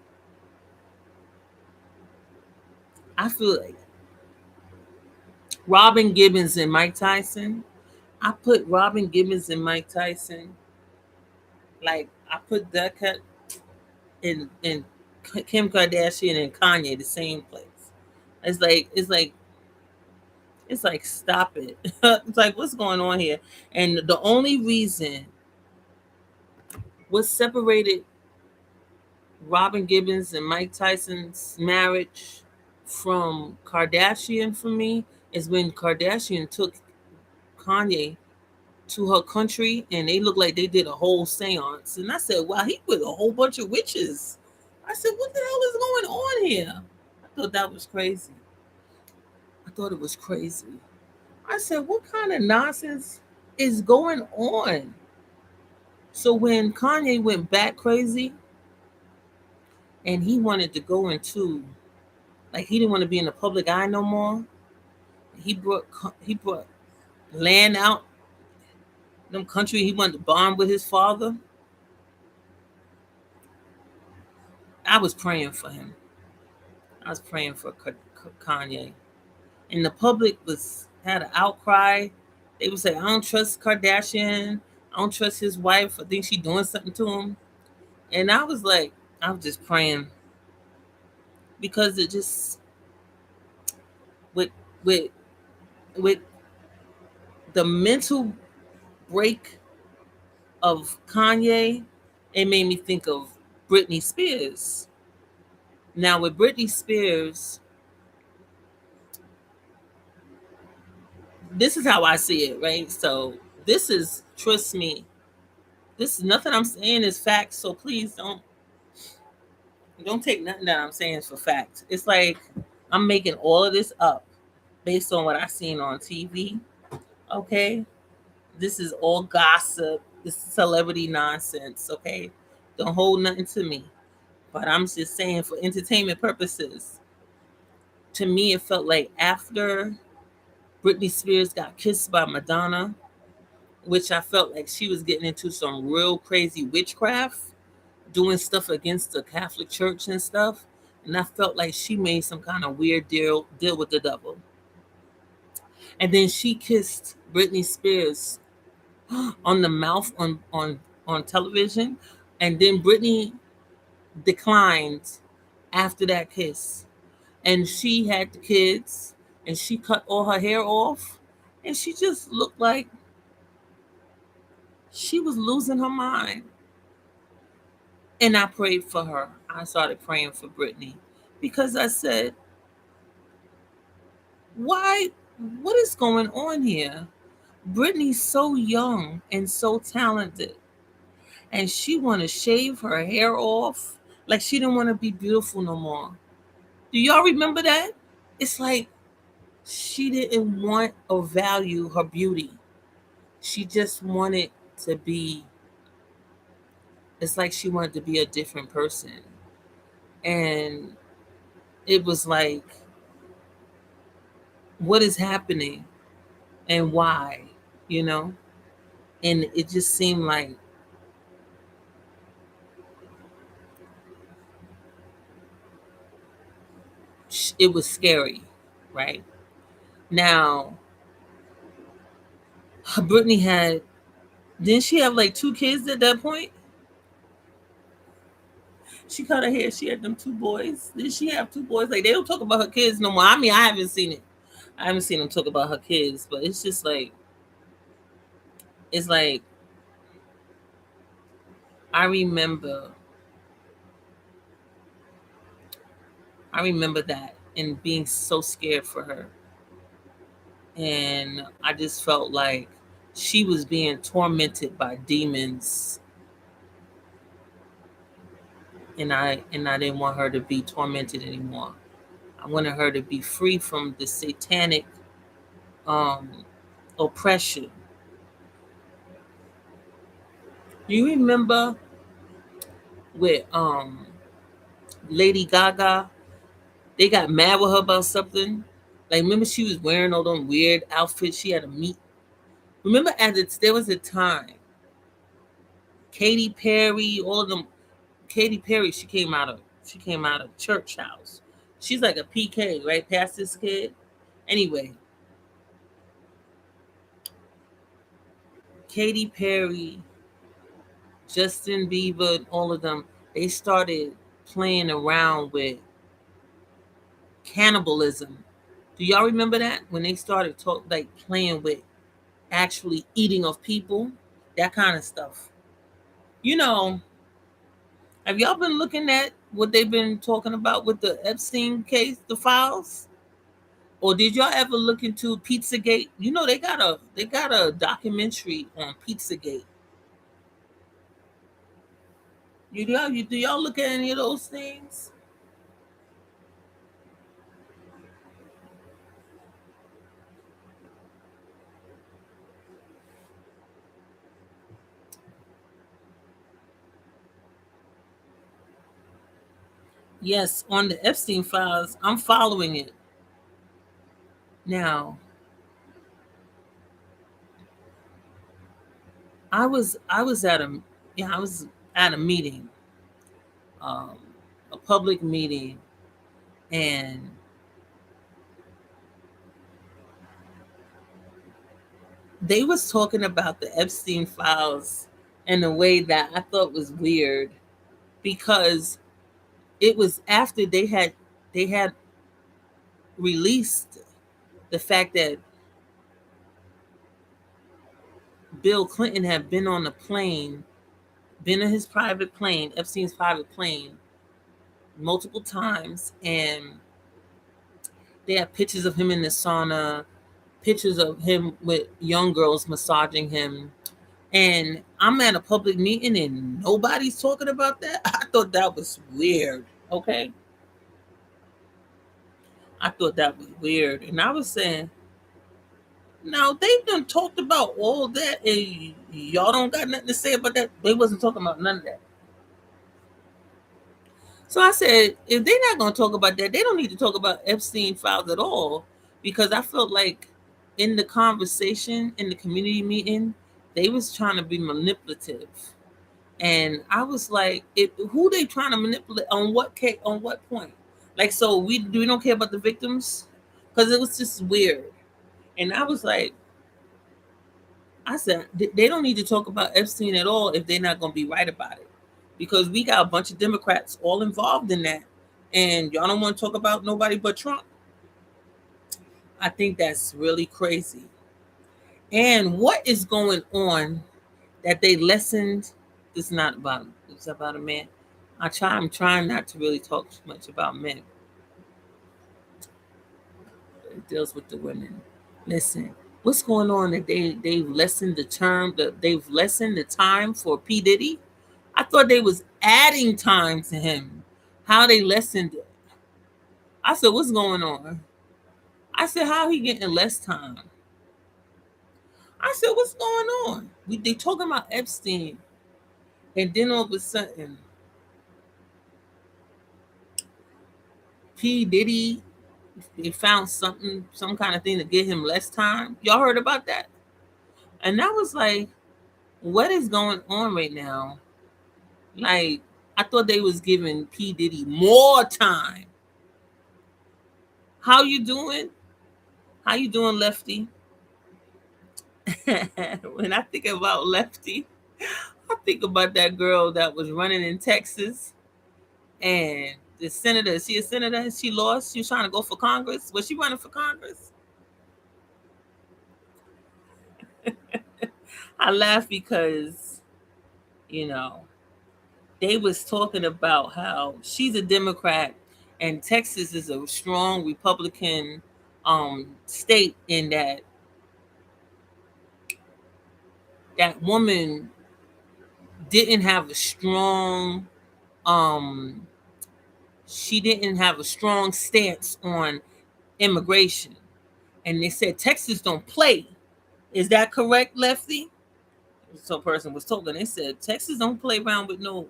I feel like Robin Gibbons and Mike Tyson. I put Robin Gibbons and Mike Tyson, like I put that cut in Kim Kardashian and Kanye the same place. It's like stop it. It's like, what's going on here? And the only reason what separated Robin Gibbons and Mike Tyson's marriage from Kardashian for me is when Kardashian took Kanye to her country and they looked like they did a whole seance. And I said, wow, he with a whole bunch of witches. I said, what the hell is going on here? I thought that was crazy. I thought it was crazy. I said, what kind of nonsense is going on? So when Kanye went back crazy and he wanted to go into, like, he didn't want to be in the public eye no more, he brought land out them country. He wanted to bond with his father. I was praying for him. I was praying for Kanye. And the public had an outcry. They would say, I don't trust Kardashian. I don't trust his wife. I think she's doing something to him. And I was like, I was just praying because it just with with with the mental break of Kanye, it made me think of Britney Spears. Now with Britney Spears, this is how I see it, right? So this is, trust me, this is nothing I'm saying is facts. So please don't take nothing that I'm saying for fact. It's like I'm making all of this up based on what I seen on TV. Okay, this is all gossip. This is celebrity nonsense. Okay, don't hold nothing to me. But I'm just saying for entertainment purposes. To me, it felt like after Britney Spears got kissed by Madonna, which I felt like she was getting into some real crazy witchcraft, doing stuff against the Catholic Church and stuff. And I felt like she made some kind of weird deal with the devil. And then she kissed Britney Spears on the mouth on television. And then Britney declined after that kiss. And she had the kids and she cut all her hair off. And she just looked like she was losing her mind. And I prayed for her. I started praying for Britney because I said, why? What is going on here? Britney's so young and so talented, and she want to shave her hair off like she didn't want to be beautiful no more. Do y'all remember that? It's like she didn't want or value her beauty. She just wanted to be. It's like she wanted to be a different person, and it was like, what is happening and why, you know? And it just seemed like it was scary, right? Now, Brittany didn't she have like two kids at that point? She cut her hair, she had them two boys. Did she have two boys? Like, they don't talk about her kids no more. I mean, I haven't seen it. I haven't seen them talk about her kids, but it's just like, it's like, I remember I remember that and being so scared for her. And I just felt like she was being tormented by demons, and I didn't want her to be tormented anymore. I wanted her to be free from the satanic um oppression. You remember with Lady Gaga? They got mad with her about something. Like, remember she was wearing all them weird outfits. She had a meet. Remember, there was a time, Katy Perry, all of them. Katy Perry, she came out of church house. She's like a PK, right? Past this kid. Anyway, Katy Perry, Justin Bieber, and all of them, they started playing around with cannibalism. Do y'all remember that when they started playing with actually eating of people, that kind of stuff? You know, have y'all been looking at what they've been talking about with the Epstein case, the files? Or did y'all ever look into Pizzagate? You know, they got a documentary on Pizzagate. Do y'all look at any of those things? Yes, on the Epstein files, I'm following it now. I was at a yeah I was at a meeting, um, a public meeting, and they was talking about the Epstein files in a way that I thought was weird, because it was after they had released the fact that Bill Clinton had been on a plane, been in his private plane, Epstein's private plane, multiple times, and they have pictures of him in the sauna, pictures of him with young girls massaging him. And I'm at a public meeting and nobody's talking about that. I thought that was weird. Okay. I thought that was weird. And I was saying, now they've done talked about all that and y'all don't got nothing to say about that. They wasn't talking about none of that. So I said, if they're not going to talk about that, they don't need to talk about Epstein files at all, because I felt like in the conversation in the community meeting, they was trying to be manipulative, and I was like, who they trying to manipulate on what on what point? Like, so we don't care about the victims, because it was just weird, and I was like, I said they don't need to talk about Epstein at all if they're not going to be right about it, because we got a bunch of Democrats all involved in that, and y'all don't want to talk about nobody but Trump. I think that's really crazy. And what is going on that they lessened? It's not about it's about a man. I'm trying not to really talk too much about men. It deals with the women. Listen, what's going on that they've lessened the term, that they've lessened the time for P. Diddy? I thought they was adding time to him. How they lessened it. I said, what's going on? I said, how he getting less time? I said, what's going on? They talking about Epstein, and then all of a sudden, P. Diddy, they found something, some kind of thing to give him less time. Y'all heard about that? And that was like, what is going on right now? Like, I thought they was giving P. Diddy more time. How you doing? How you doing, Lefty? When I think about Lefty, I think about that girl that was running in Texas, and the senator. Is she a senator? She lost. She was trying to go for Congress. Was she running for Congress? I laugh because, you know, they was talking about how she's a Democrat, And Texas is a strong Republican state in that woman didn't have a strong um she didn't have a strong stance on immigration. And they said Texas don't play. Is that correct, Lefty? Some person was talking. They said Texas don't play around with no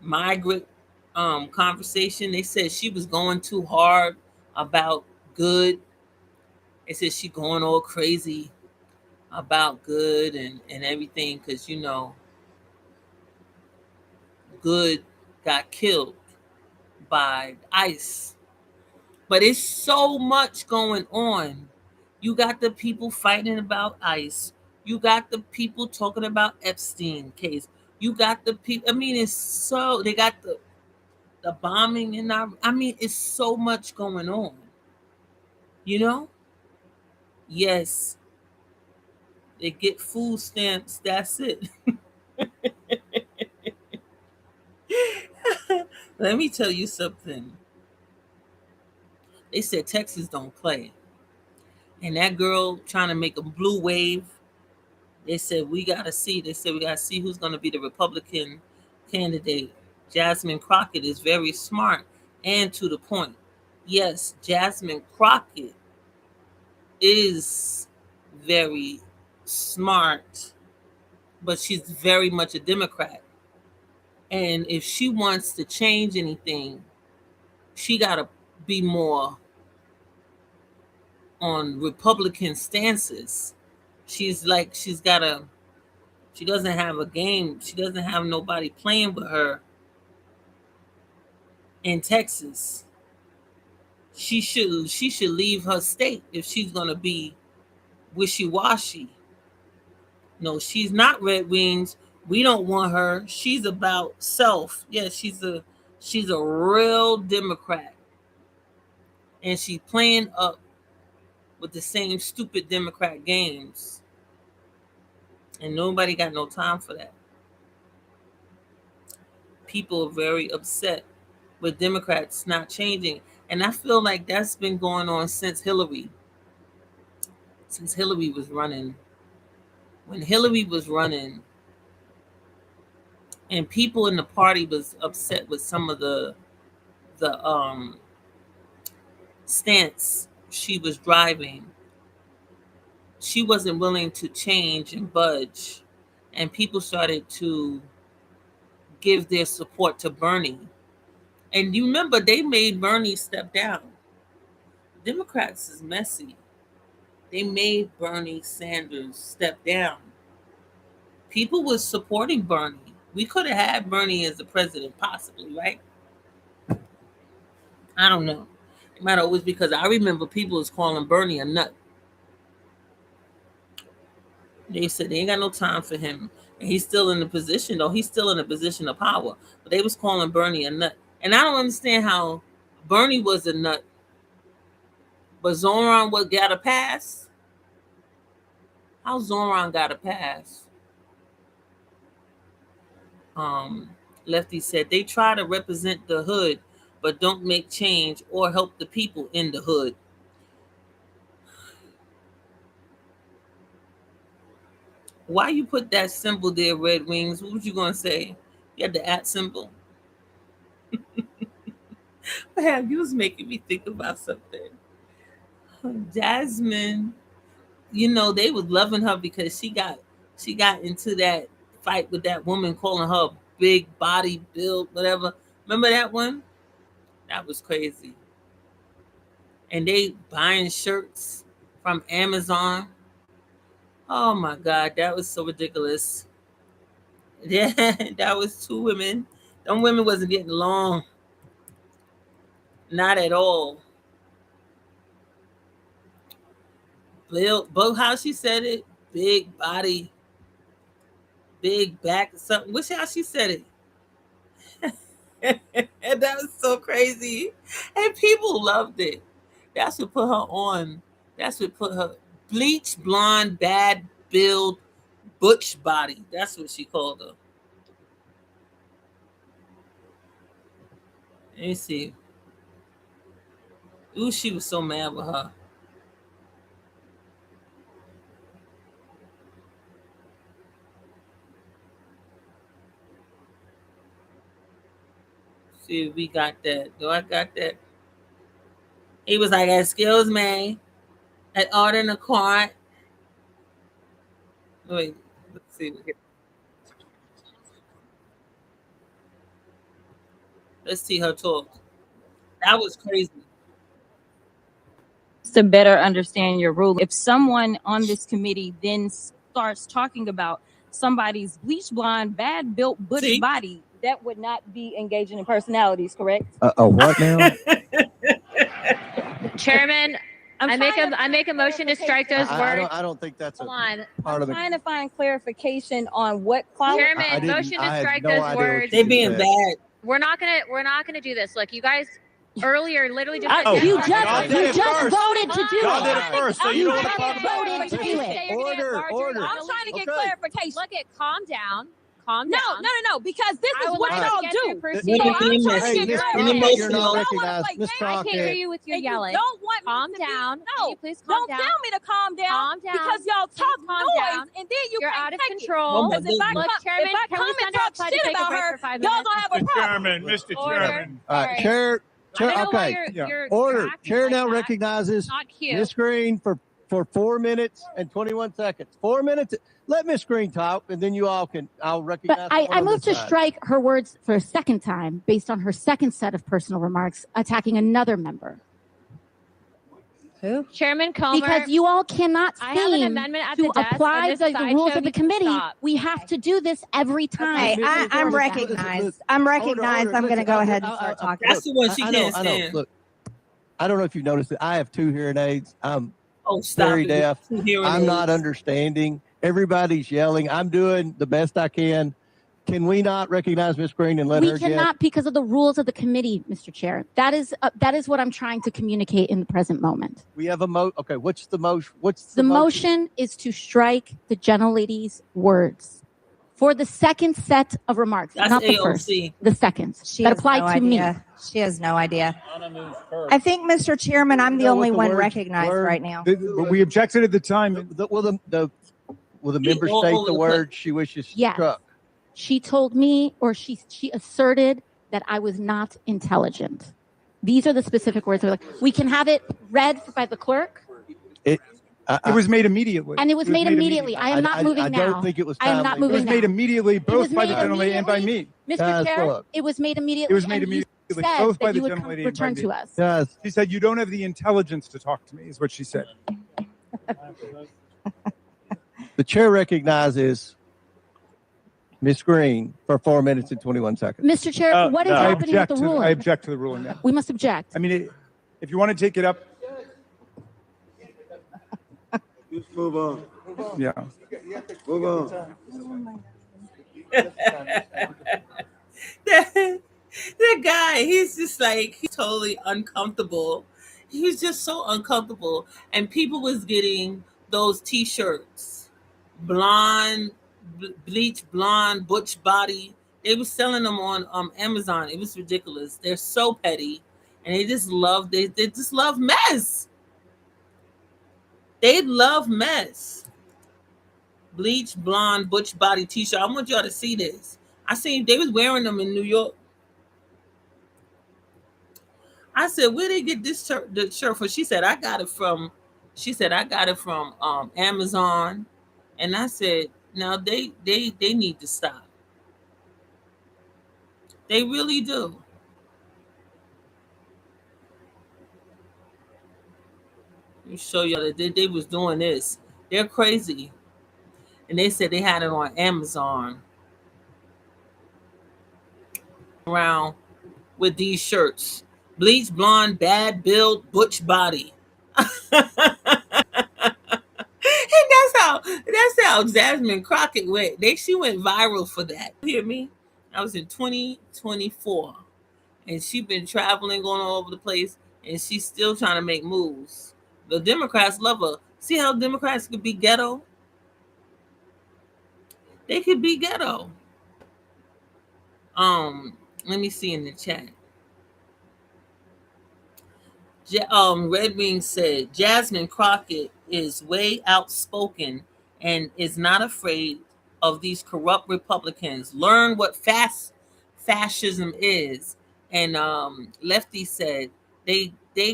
migrant conversation. They said she was going too hard about good. They said she going all crazy about good and everything because good got killed by ICE. But it's so much going on. You got the people fighting about ICE. You got the people talking about Epstein case. You got the people. I mean, it's so they got the bombing and I mean, it's so much going on. You know? Yes, they get food stamps. That's it. Let me tell you something. They said Texas don't play. And that girl trying to make a blue wave, they said we gotta see. They said we gotta see who's gonna be the Republican candidate. Jasmine Crockett is very smart and to the point. Yes, Jasmine Crockett is very smart, but she's very much a Democrat. And if she wants to change anything, she gotta be more on Republican stances. She's gotta she doesn't have a game. She doesn't have nobody playing with her in Texas. She should leave her state if she's gonna be wishy-washy. No, she's not Red Wings. We don't want her. She's about self. Yeah, she's a real Democrat. And she's playing up with the same stupid Democrat games. And nobody got no time for that. People are very upset with Democrats not changing. And I feel like that's been going on since Hillary. Since Hillary was running. When Hillary was running, and people in the party was upset with some of the stance she was driving, she wasn't willing to change and budge, and people started to give their support to Bernie. And you remember they made Bernie step down. Democrats is messy. They made Bernie Sanders step down. People was supporting Bernie. We could have had Bernie as the president, possibly, right? I don't know. It might always because I remember people was calling Bernie a nut. They said they ain't got no time for him. And he's still in the position, though. He's still in a position of power. But they was calling Bernie a nut. And I don't understand how Bernie was a nut, but Zoran got a pass? How Zoran got a pass? Lefty said they try to represent the hood, but don't make change or help the people in the hood. Why you put that symbol there, Red Wings? What was you gonna say? You had the @ symbol. Man, you was making me think about something. Jasmine, they was loving her because she got into that fight with that woman calling her big body build, whatever. Remember that one? That was crazy. And they buying shirts from Amazon. Oh my God, that was so ridiculous. Yeah, that was two women. Them women wasn't getting along. Not at all. But how she said it, big body, big back, something. Which how she said it. And that was so crazy. And people loved it. That's what put her on. That's what put her bleach blonde, bad build, butch body. That's what she called her. Let me see. Ooh, she was so mad with her. See if we got that. Do I got that? He was like, excuse me. I ordered a cart. Wait, let's see. Let's see her talk. That was crazy. To better understand your rule, if someone on this committee then starts talking about somebody's bleach blonde, bad built butch See? body, that would not be engaging in personalities, correct? What now? Chairman, I make trying to a motion to strike those words. I don't think that's Hold on. part of I'm the. trying to find clarification on what quality. Chairman, motion to I had strike no those idea what words. They being said. bad. We're not gonna do this. Look, you guys earlier literally just Oh, You y'all just did it first. voted to do Y'all it. did it first, so you don't want to talk about voted to do it. Order. I'm trying to get Okay. clarification. Look at calm down. Calm No, down. because this I is would what like y'all to get do. through You're proceedings. I'm being trying to messy. get Miss clarification. Crockett, you're Y'all not wanna recognized. play Miss games. I can't hear Crockett. you with your And you yelling. don't want me Calm to be- down. Can No, you please calm don't down? tell me to calm down. Calm down. Because y'all Please talk calm noise down. and then you You're can't out of take it. control. Oh my Because if I goodness. Look, Chairman, if I can come we and send talk out Bud to shit take a about break her, for 5 y'all minutes? gonna have a Mr. problem. Mr. Order. Chairman. All right, Sorry. chair. I don't know why Okay. you're Order. acting Chair like now that. recognizes Not cute. Miss Green for 4 minutes and 21 seconds. 4 minutes. Let Miss Green talk, and then you all can. I'll recognize. But I someone on moved to this side. strike her words for a second time based on her second set of personal remarks attacking another member. Who? Chairman Comer. Because you all cannot I have an seem amendment at to the desk, apply and this the rules sideshow of the needs to committee. stop. We have to do this every time. Okay, I'm Look, recognized. look, I'm Order, recognized. I'm going to listen, go ahead and start talking. That's the one she I know. can't stand. Look, I don't know if you've noticed it. I have 2 hearing aids. I'm Oh, stop very it. deaf. Two hearing I'm not aids. understanding. Everybody's yelling. I'm doing the best I can. Can we not recognize Miss Green and let We her get? cannot because of the rules of the committee, Mr. Chair. That is what I'm trying to communicate in the present moment. We have a Okay, what's the motion? What's The motion is to strike the gentlelady's words for the second set of remarks, That's not the first, AOC. the second. She that has apply no to me. idea. She has no idea. I think, Mr. Chairman, I'm the know what only the one words recognized were? right now. But we objected at the time. Will the member all state over the the word she wishes Yes. struck? She told me, or she asserted that I was not intelligent. These are the specific words. We can have it read by the clerk, It was made immediately. and it was made immediately. I am not moving I now. don't think it was I am not timely. It was moving made now. immediately, both was by the made gentlelady and by me. Mr. Guys, Chair, look. it was made immediately. It was made and you immediately, said both by that the you would gentlelady and by return me. to us. Guys, She said, "You don't have the intelligence to talk to me," is what she said. the chair recognizes Miss Green for 4 minutes and 21 seconds. Mr. Chair, what is I happening with object the to ruling? I object to the ruling now. We must object. I mean, if you want to take it up, Just move on. yeah. Move on. that guy, he's just like, he's totally uncomfortable. He was just so uncomfortable. And people was getting those t-shirts, blonde, bleach blonde, butch body. They were selling them on Amazon. It was ridiculous. They're so petty. And they just love mess. They love mess. Bleach blonde butch body t-shirt. I want y'all to see this. I seen they was wearing them in New York. I said, where they get this the shirt from? She said, I got it from Amazon. And I said, now they need to stop. They really do. Let me show y'all that they was doing this. They're crazy. And they said they had it on Amazon. Around with these shirts. Bleach blonde, bad build, butch body. And that's how Jasmine Crockett went. She went viral for that. You hear me? I was in 2024. And she been traveling, going all over the place, and she's still trying to make moves. The Democrats love her. See how Democrats could be ghetto? They could be ghetto. Let me see in the chat. Red Wing said Jasmine Crockett is way outspoken and is not afraid of these corrupt Republicans. Learn what fascism is. And Lefty said they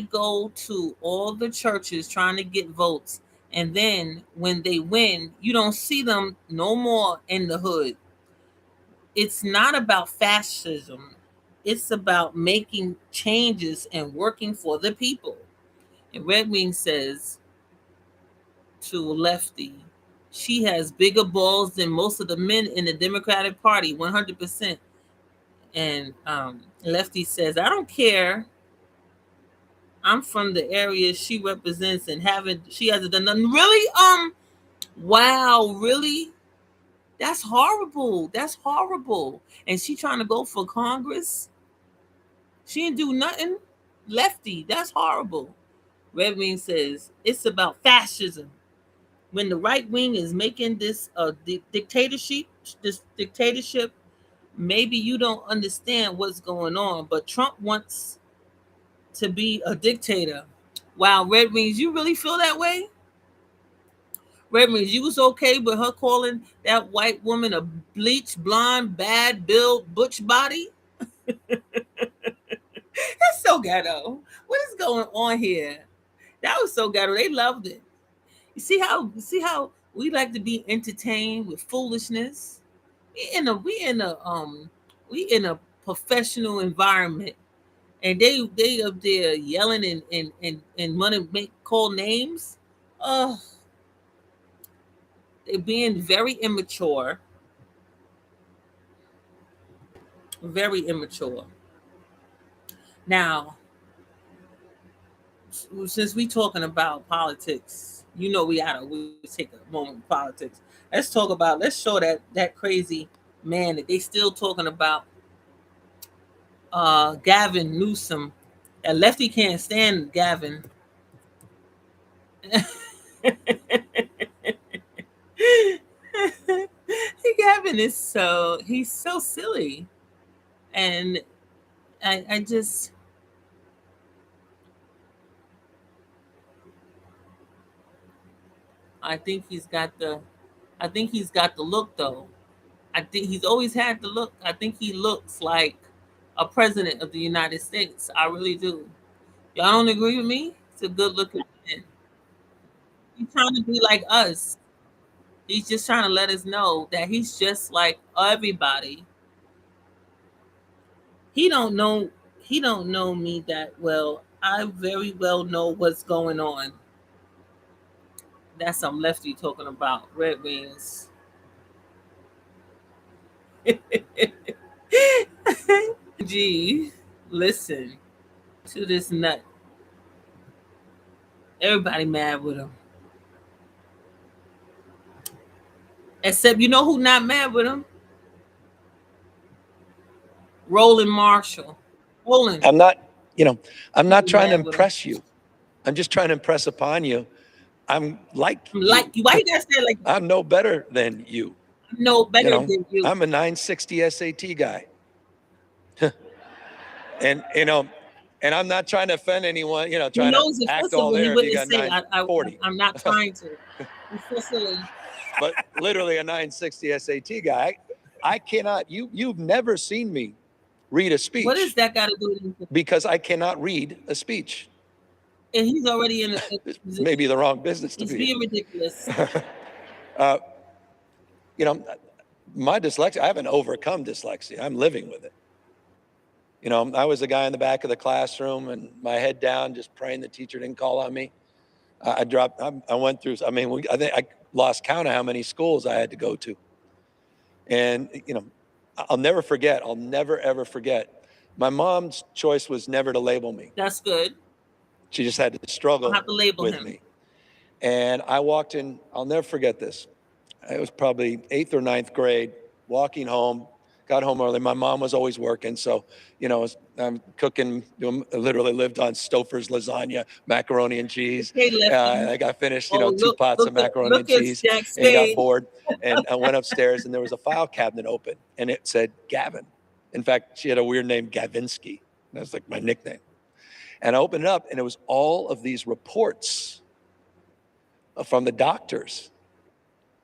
go to all the churches trying to get votes, and then when they win, you don't see them no more in the hood. It's not about fascism. It's about making changes and working for the people. And Red Wing says to Lefty, she has bigger balls than most of the men in the Democratic Party, 100%. And Lefty says, I don't care. I'm from the area she represents, and she hasn't done nothing. Really? Wow, really? That's horrible. That's horrible. And she trying to go for Congress? She didn't do nothing? Lefty, that's horrible. Red Wing says, it's about fascism. When the right wing is making this dictatorship, maybe you don't understand what's going on, but Trump wants to be a dictator. Wow, Red Wings, you really feel that way? Red Wings, you was okay with her calling that white woman a bleached, blonde, bad built, butch body? That's so ghetto. What is going on here? That was so ghetto. They loved it. You see how we like to be entertained with foolishness? We in a professional environment, and they up there yelling and want to call names. Oh, they're being very immature. Very immature. Now, since we talking about politics, we take a moment of politics. Let's show that crazy man that they still talking about, Gavin Newsom. That Lefty can't stand Gavin. Gavin is he's so silly. And I think he's got the look, though. I think he's always had the look. I think he looks like a president of the United States. I really do. Y'all don't agree with me? It's a good looking man. He's trying to be like us. He's just trying to let us know that he's just like everybody. He don't know me that well. I very well know what's going on. That's some Lefty talking about Red Wings. Gee, listen to this nut. Everybody mad with him. Except you know who not mad with him? Roland Marshall. Roland. I'm not trying to impress you. I'm just trying to impress upon you. I'm like you. Why you gotta say like I'm no better than you. No better than you. I'm a 960 SAT guy. and I'm not trying to offend anyone, trying to act all there. He wouldn't say, I'm not trying to. It's so silly. But literally a 960 SAT guy. I cannot, you've never seen me read a speech. What does that got to do with anything? Because I cannot read a speech. And he's already in maybe the wrong business to be. He's being ridiculous. My dyslexia, I haven't overcome dyslexia. I'm living with it. I was the guy in the back of the classroom and my head down, just praying the teacher didn't call on me. I went through, I think I lost count of how many schools I had to go to. And, I'll never ever forget. My mom's choice was never to label me. That's good. She just had to struggle with me. And I walked in, I'll never forget this. It was probably 8th or 9th grade, walking home, got home early. My mom was always working. So, I'm cooking, literally lived on Stouffer's lasagna, macaroni and cheese. I got finished, 2 pots of macaroni and cheese and got bored. And I went upstairs and there was a file cabinet open and it said Gavin. In fact, she had a weird name, Gavinsky. That was like my nickname. And I opened it up, and it was all of these reports from the doctors.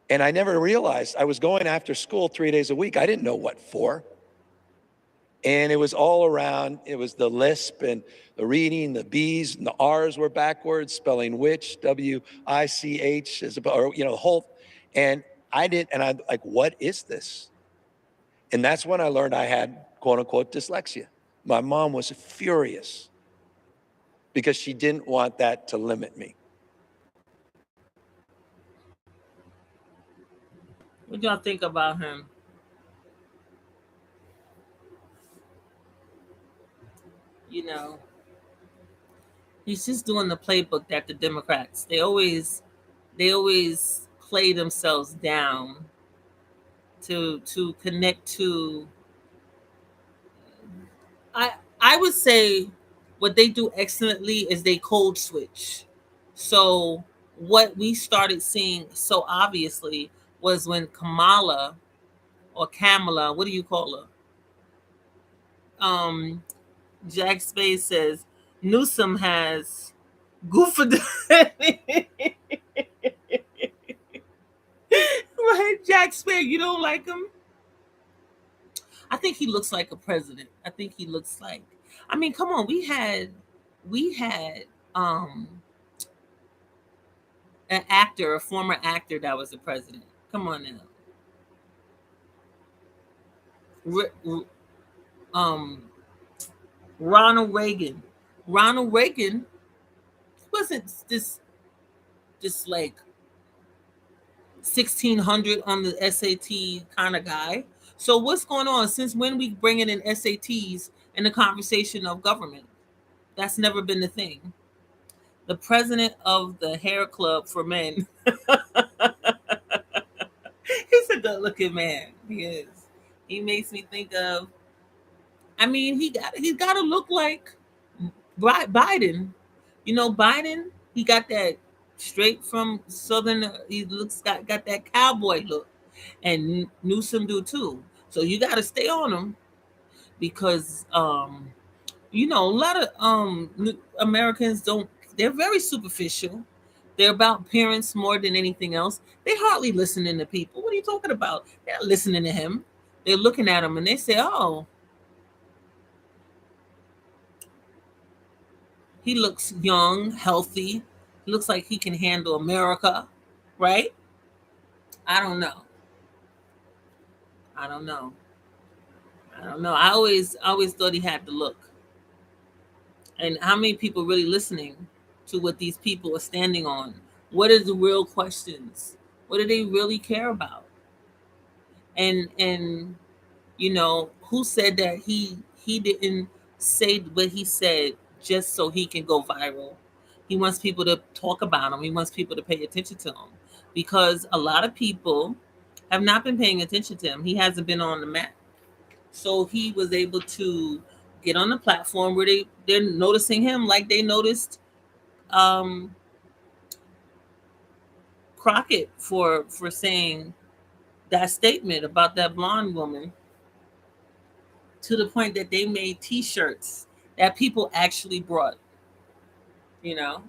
And I never realized I was going after school 3 days a week. I didn't know what for. And it was all around. It was the lisp and the reading, the B's and the R's were backwards, spelling witch, W-I-C-H, or, the whole. And I'm like, what is this? And that's when I learned I had, quote unquote, dyslexia. My mom was furious because she didn't want that to limit me. What y'all think about him? He's just doing the playbook that the Democrats, they always play themselves down to connect to. I would say what they do excellently is they code switch. So what we started seeing so obviously was when Kamala, what do you call her? Jack Spade says Newsom has goofed. Right, Jack Spade, you don't like him? I think he looks like a president. I think he looks like, come on, we had an actor, a former actor that was the president. Come on now. Ronald Reagan. Ronald Reagan wasn't this like 1600 on the SAT kind of guy. So what's going on? Since when we bringing in SATs in the conversation of government? That's never been the thing. The president of the hair club for men. He's a good-looking man. He is. He makes me think of. He's got to look like Biden. Biden. He got that straight from Southern. He got that cowboy look, and Newsom do too. So you got to stay on him because a lot of Americans don't. They're very superficial. They're about appearance more than anything else. They hardly listening to people. What are you talking about? They're not listening to him. They're looking at him and they say, "Oh, he looks young, healthy. He looks like he can handle America," right? I don't know. I always thought he had the look. And how many people really listening to what these people are standing on? What are the real questions? What do they really care about? And who said that he didn't say what he said just so he can go viral? He wants people to talk about him. He wants people to pay attention to him because a lot of people have not been paying attention to him. He hasn't been on the map. So he was able to get on the platform where they're noticing him like they noticed Crockett for saying that statement about that blonde woman, to the point that they made T-shirts that people actually brought. That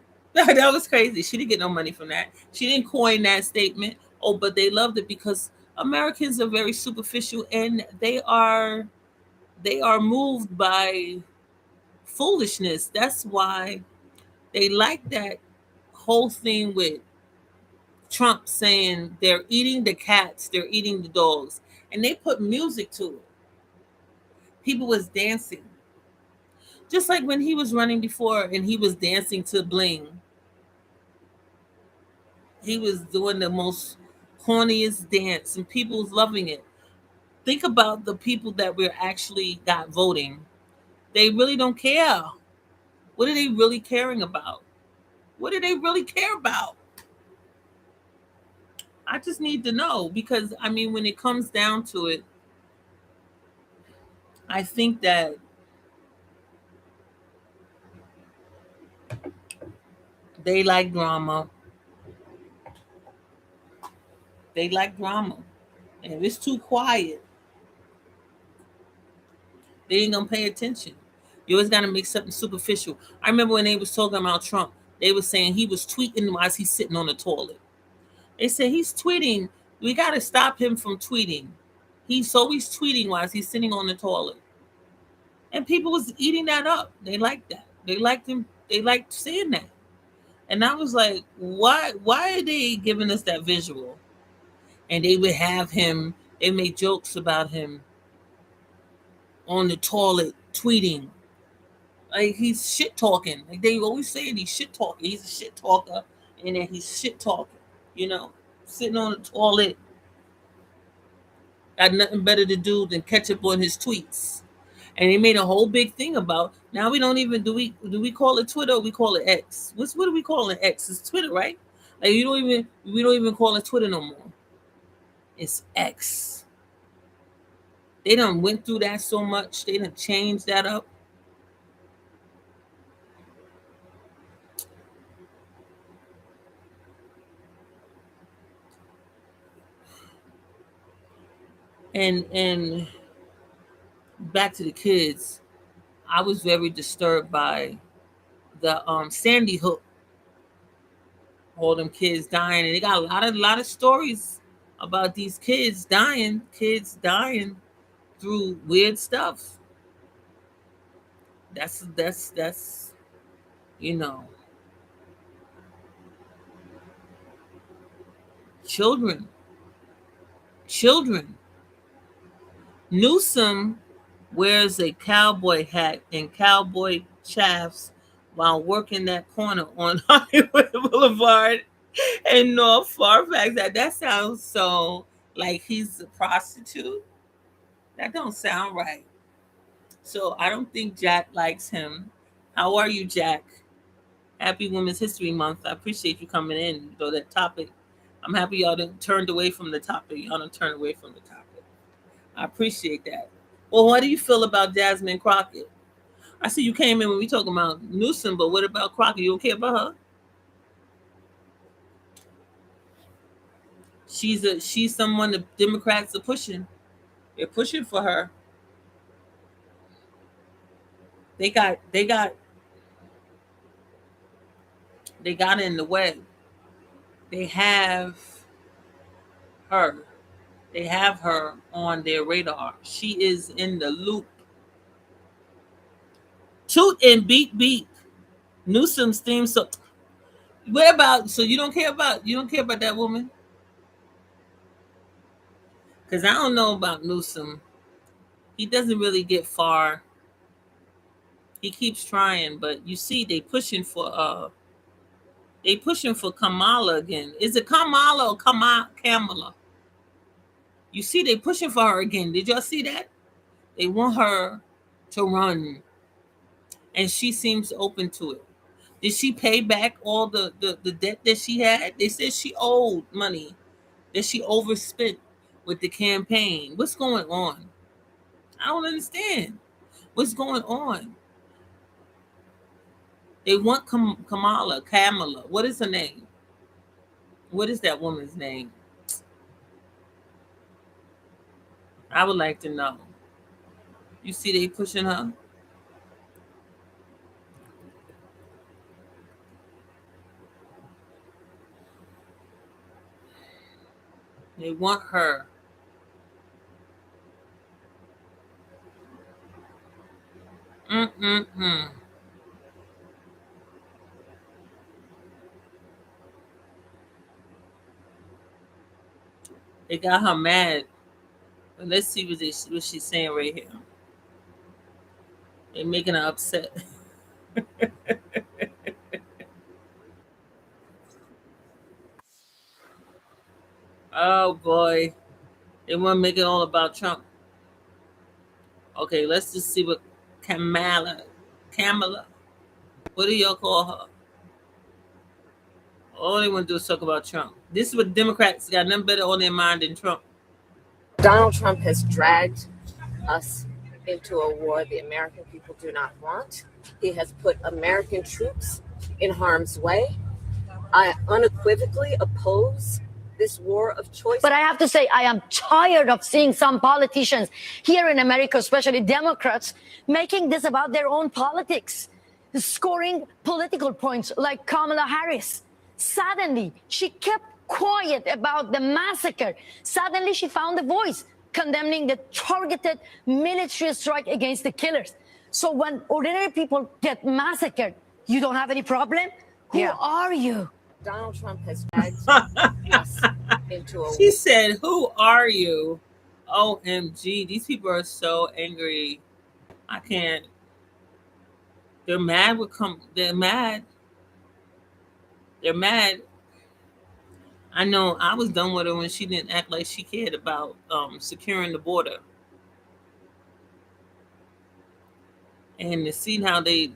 was crazy. She didn't get no money from that. She didn't coin that statement. Oh, but they loved it because Americans are very superficial and they are moved by foolishness. That's why they like that whole thing with Trump saying they're eating the cats, they're eating the dogs, and they put music to it. People was dancing. Just like when he was running before and he was dancing to Bling. He was doing the most corniest dance and people was loving it. Think about the people that we're actually got voting. They really don't care. What are they really caring about? What do they really care about? I just need to know because, when it comes down to it, I think that they like drama. They like drama. And if it's too quiet, they ain't gonna pay attention. You always got to make something superficial. I remember when they was talking about Trump, they were saying he was tweeting while he's sitting on the toilet. They said he's tweeting. We got to stop him from tweeting. He's always tweeting while he's sitting on the toilet. And people was eating that up. They liked that. They liked him. They liked seeing that. And I was like, why are they giving us that visual? And they would have him, they made jokes about him on the toilet tweeting. Like he's shit talking. Like they always saying he's shit talking. He's a shit talker. And then he's shit talking. You know, sitting on the toilet. Got nothing better to do than catch up on his tweets. And they made a whole big thing about, now we don't even, do we call it Twitter or we call it X? What do we call it? X? It's Twitter, right? Like we don't even call it Twitter no more. It's X. They done went through that so much. They done changed that up. And back to the kids, I was very disturbed by the Sandy Hook. All them kids dying, and they got a lot of stories about these kids dying through weird stuff. That's you know, children. Newsom wears a cowboy hat and cowboy chaps while working that corner on Hollywood Boulevard in North Fairfax. That sounds so like he's a prostitute. That don't sound right. So I don't think Jack likes him. How are you, Jack? Happy Women's History Month. I appreciate you coming in. Though that topic, I'm happy y'all didn't turned away from the topic. Y'all didn't turn away from the topic. I appreciate that. Well, what do you feel about Jasmine Crockett? I see you came in when we talking about Newsom, but what about Crockett? You don't care about her? She's someone the Democrats are pushing. They're pushing for her. They got in the way. They have her. They have her on their radar. She is in the loop. Toot and beep beep. Newsom's theme. So what about? So you don't care about that woman? Because I don't know about Newsom. He doesn't really get far. He keeps trying, but you see, they pushing for Kamala again. Is it Kamala or Kamala? You see, they pushing for her again. Did y'all see that? They want her to run, and she seems open to it. Did she pay back all the debt that she had? They said she owed money that she overspent with the campaign. What's going on? I don't understand. What's going on? They want Kamala. What is her name? What is that woman's name? I would like to know. You see they pushing her? They want her. They got her mad. But let's see what she's saying right here. They're making her upset. Oh boy. They want to make it all about Trump. Okay, let's just see what Kamala. What do y'all call her? All they want to do is talk about Trump. This is what Democrats got nothing better on their mind than Trump. Donald Trump has dragged us into a war the American people do not want. He has put American troops in harm's way. I unequivocally oppose this war of choice. But I have to say, I am tired of seeing some politicians here in America, especially Democrats, making this about their own politics, scoring political points like Kamala Harris. Suddenly, she kept quiet about the massacre. Suddenly, she found a voice condemning the targeted military strike against the killers. So when ordinary people get massacred, you don't have any problem? Who are you? Donald Trump has dragged us into a... She said, "Who are you?" OMG, these people are so angry. I can't. They're mad. They're mad. They're mad. I know I was done with her when she didn't act like she cared about securing the border. And to see how they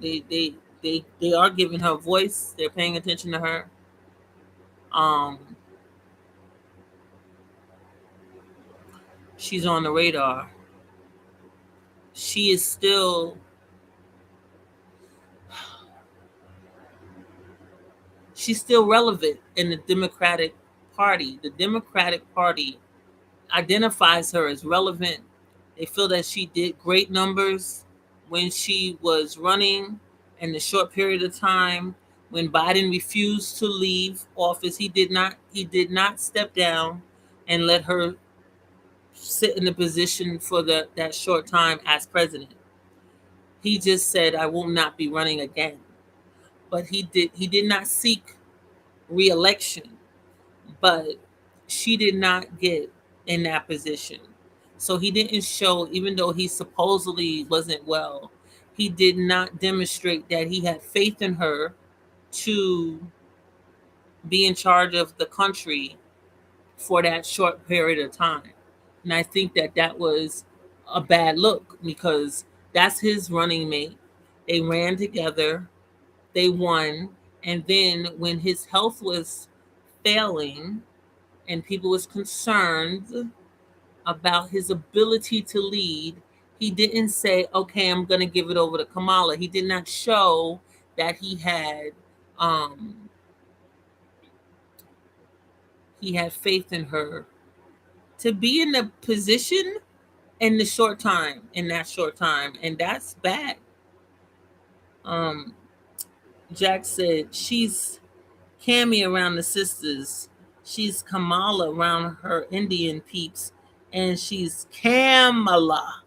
are giving her voice, they're paying attention to her. She's on the radar. She is still relevant in the Democratic Party. The Democratic Party identifies her as relevant. They feel that she did great numbers when she was running in the short period of time when Biden refused to leave office. He did not step down and let her sit in the position for that short time as president. He just said, "I will not be running again." But he did not seek re-election, but she did not get in that position. So he didn't show, even though he supposedly wasn't well, he did not demonstrate that he had faith in her to be in charge of the country for that short period of time. And I think that was a bad look because that's his running mate. They ran together, they won, and then when his health was failing and people was concerned about his ability to lead, he didn't say, "Okay, I'm going to give it over to Kamala." He did not show that he had faith in her to be in the position in that short time, and that's bad. Jack said she's Cammy around the sisters, she's Kamala around her Indian peeps, and she's Kamala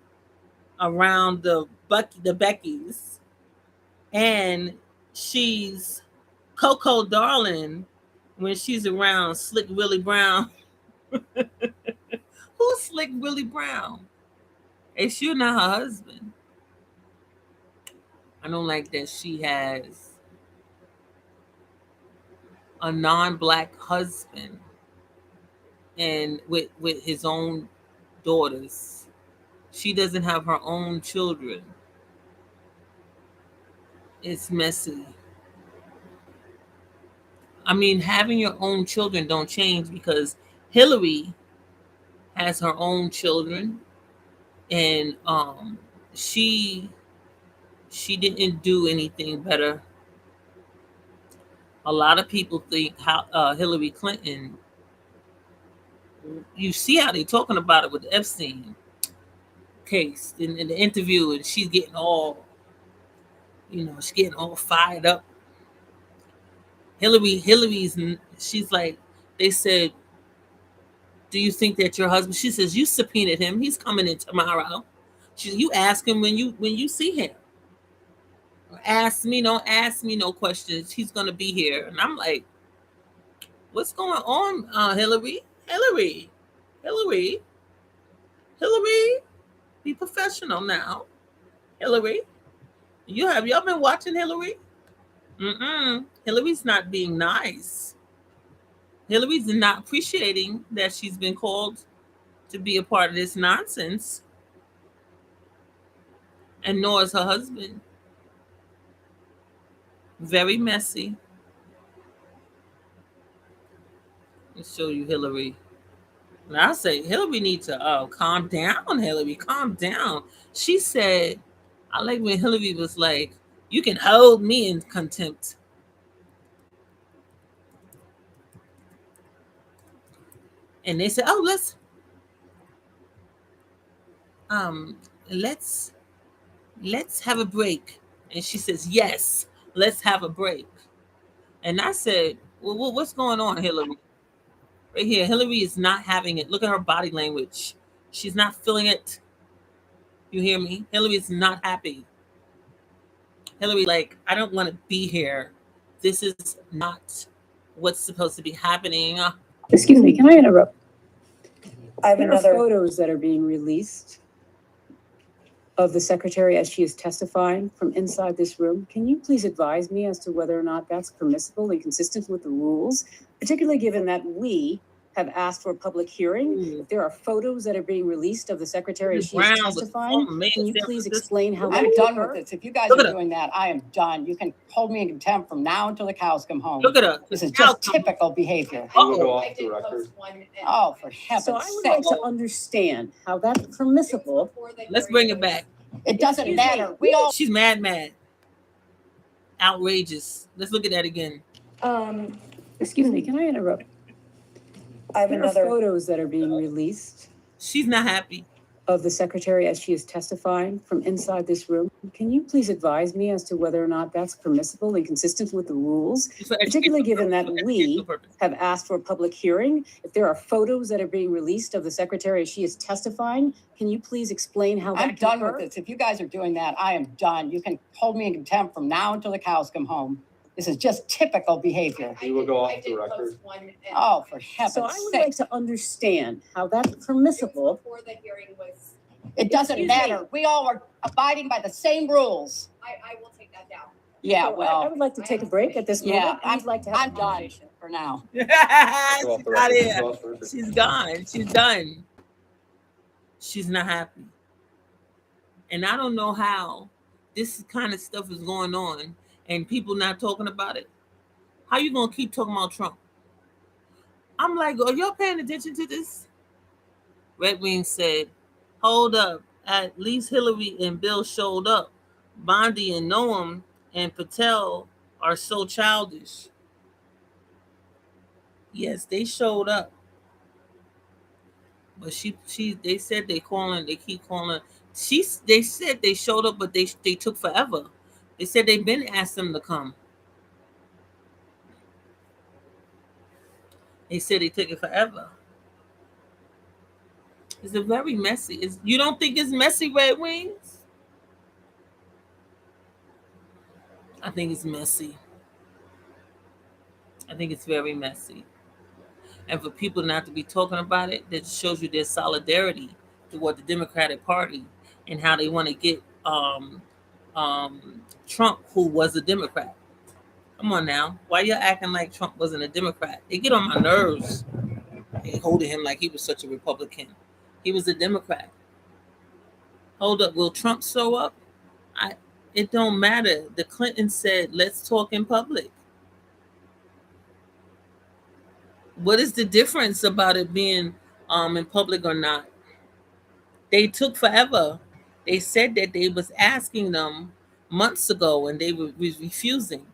around the Beckys, and she's Coco Darling when she's around Slick Willie Brown. Who's Slick Willie Brown? It's you, not her husband. I don't like that she has a non-black husband and with his own daughters. She doesn't have her own children. It's messy. I mean, having your own children don't change because Hillary has her own children, and she didn't do anything better. A lot of people think Hillary Clinton, you see how they're talking about it with the Epstein case in the interview, and she's getting all, she's getting all fired up. She's like, they said, "Do you think that your husband?" She says, "You subpoenaed him. He's coming in tomorrow." You ask him when you see him. Don't ask me no questions. He's gonna be here, and I'm like, "What's going on, Hillary? Hillary, be professional now, Hillary. Y'all been watching Hillary? Hillary's not being nice. Hillary's not appreciating that she's been called to be a part of this nonsense, and nor is her husband. Very messy. Let's show you Hillary. And I say Hillary needs to calm down. Hillary, calm down. She said, I like when Hillary was like, "You can hold me in contempt." And they said, "Oh, let's have a break." And she says, "Yes, let's have a break." And I said, "Well, what's going on, Hillary?" Right here, Hillary is not having it. Look at her body language. She's not feeling it. You hear me? Hillary is not happy. Hillary, like, I don't want to be here. This is not what's supposed to be happening. Excuse me, can I interrupt? I have There another. are photos that are being released of the secretary as she is testifying from inside this room. Can you please advise me as to whether or not that's permissible and consistent with the rules, particularly given that we have asked for a public hearing? If there are photos that are being released of the secretary as she is testifying, can you please explain how that I'm done occurred? with this. If you guys Look are at her. doing that, I am done. You can hold me in contempt from now until the cows come home. Look at her. This is just typical behavior. Uh-oh. Oh, for heaven's So I would sake. like to understand how that's permissible. Let's bring it back. It doesn't matter. We all. She's mad. Outrageous. Let's look at that again. Excuse me, can I interrupt? I have There are another. photos that are being released She's not happy. of the secretary as she is testifying from inside this room. Can you please advise me as to whether or not that's permissible and consistent with the rules, particularly given that we have asked for a public hearing? If there are photos that are being released of the secretary as she is testifying, can you please explain how that I'm done occur? with this. If you guys are doing that, I am done. You can hold me in contempt from now until the cows come home. This is just typical behavior. You will go off the record. Oh, for heaven's So I would like sake. to understand how that's permissible. It doesn't matter. We all are abiding by the same rules. I will take that down. Yeah, So I well, would like to take a break at this moment. yeah, I'd like to have I'm a done conversation. for now. She's not here. She's gone. She's done. She's not happy. And I don't know how this kind of stuff is going on and people not talking about it. How you gonna keep talking about Trump? I'm like, are y'all paying attention to this? Red Wing said, hold up. At least Hillary and Bill showed up. Bondi and Noam and Patel are so childish. Yes, they showed up. But they said they keep calling. They said they showed up, but they took forever. They said they've been asked them to come. They said they took it forever. It's a very messy. You don't think it's messy, Red Wings? I think it's messy. I think it's very messy. And for people not to be talking about it, that shows you their solidarity toward the Democratic Party and how they want to get Trump, who was a Democrat. Come on now. Why y'all acting like Trump wasn't a Democrat? They get on my nerves. They holding him like he was such a Republican. He was a Democrat. Hold up. Will Trump show up? It don't matter. The Clintons said, let's talk in public. What is the difference about it being in public or not? They took forever. They said that they was asking them months ago and they were refusing.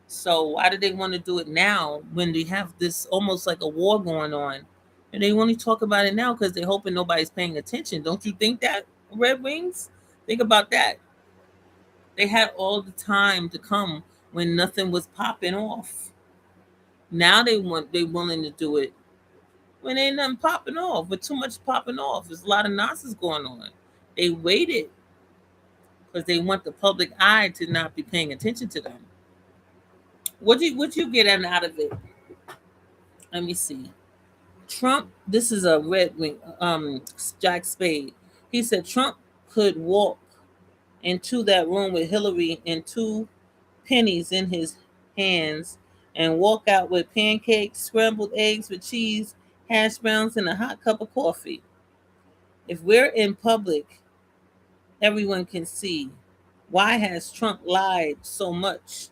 So why do they want to do it now when they have this almost like a war going on? And they only talk about it now because they're hoping nobody's paying attention. Don't you think that, Red Wings? Think about that. They had all the time to come when nothing was popping off. Now they willing to do it when ain't nothing popping off, but too much popping off. There's a lot of nonsense going on. They waited because they want the public eye to not be paying attention to them. What you get out of it? Let me see. Trump, this is a Red Wing, Jack Spade. He said Trump could walk into that room with Hillary and 2 pennies in his hands and walk out with pancakes, scrambled eggs with cheese, hash browns, and a hot cup of coffee. If we're in public, everyone can see. Why has Trump lied so much?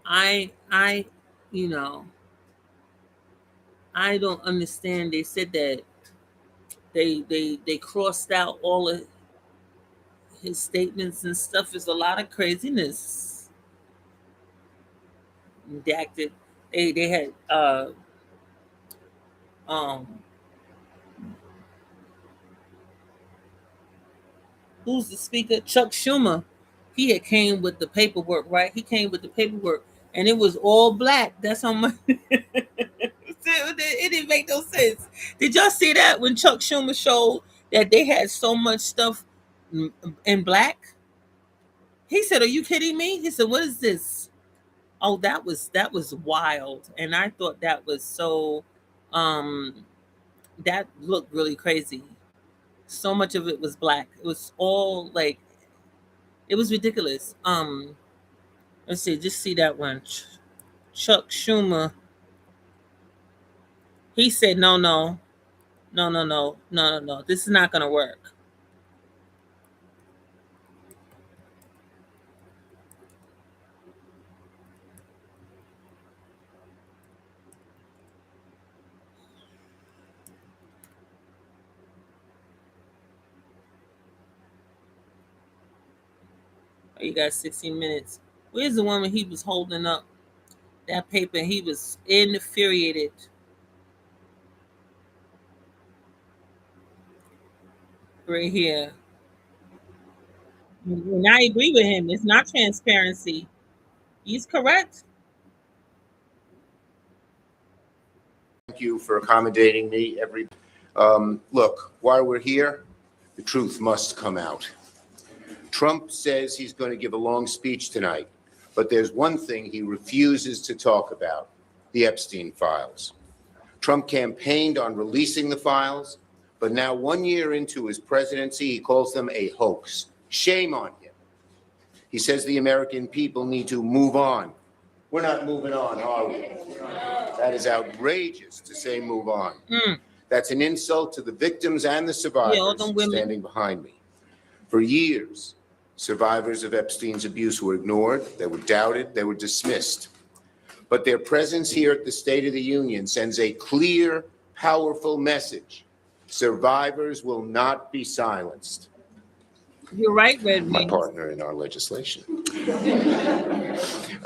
I don't understand. They said that they crossed out all of his statements and stuff. Is a lot of craziness. Redacted. They had Who's the speaker? Chuck Schumer. He had came with the paperwork, right? He came with the paperwork, and it was all black. That's how much. It didn't make no sense. Did y'all see that when Chuck Schumer showed that they had so much stuff in black? He said, "Are you kidding me?" He said, "What is this?" Oh, that was wild, and I thought that was so. That looked really crazy. So much of it was black. It was all like, it was ridiculous. Let's see, just see that one. Chuck Schumer. He said, no. This is not gonna work. Oh, you got 16 minutes. Where's the one when he was holding up that paper and he was infuriated? Right here. And I agree with him. It's not transparency. He's correct. Thank you for accommodating me. Look, while we're here, the truth must come out. Trump says he's going to give a long speech tonight, but there's one thing he refuses to talk about: the Epstein files. Trump campaigned on releasing the files, but now 1 year into his presidency, he calls them a hoax. Shame on him. He says the American people need to move on. We're not moving on, are we? That is outrageous to say move on. That's an insult to the victims and the survivors standing behind me. For years, survivors of Epstein's abuse were ignored, they were doubted, they were dismissed. But their presence here at the State of the Union sends a clear, powerful message. Survivors will not be silenced. You're right, Red. My partner in our legislation.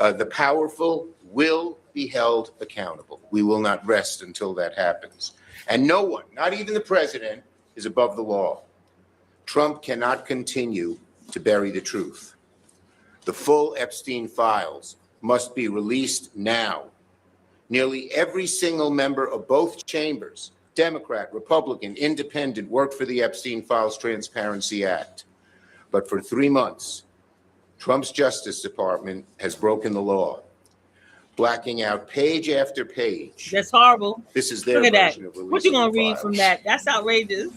The powerful will be held accountable. We will not rest until that happens. And no one, not even the president, is above the law. Trump cannot continue to bury the truth. The full Epstein files must be released now. Nearly every single member of both chambers, Democrat, Republican, Independent, worked for the Epstein Files Transparency Act. But for 3 months, Trump's Justice Department has broken the law, blacking out page after page. That's horrible. This is their Look at version that. of releasing What you gonna the read files. from that? That's outrageous.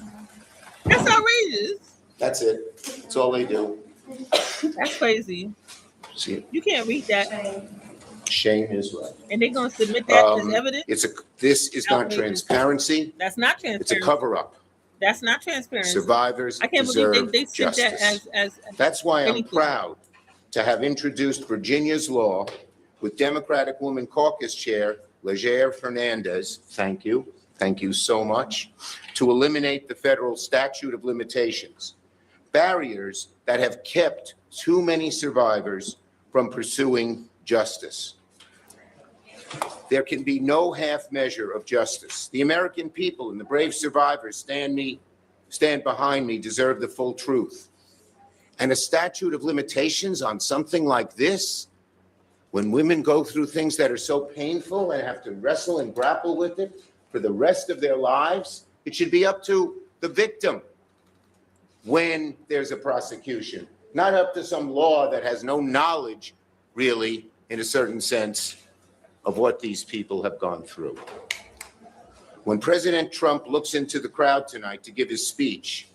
That's outrageous. That's it. That's all they do. That's crazy. See, You can't read that. shame is right. And they're gonna submit that as evidence. This is not Outrageous. transparency. That's not It's transparency. a cover-up. That's not transparency. Survivors I can't deserve believe they sent justice. that as That's why I'm anything. proud to have introduced Virginia's law with Democratic Woman Caucus Chair Leger Fernandez. Thank you. Thank you so much. To eliminate the federal statute of limitations, barriers that have kept too many survivors from pursuing justice. There can be no half measure of justice. The American people and the brave survivors stand behind me deserve the full truth. And a statute of limitations on something like this, when women go through things that are so painful and have to wrestle and grapple with it for the rest of their lives, it should be up to the victim when there's a prosecution, not up to some law that has no knowledge, really, in a certain sense, of what these people have gone through. When President Trump looks into the crowd tonight to give his speech,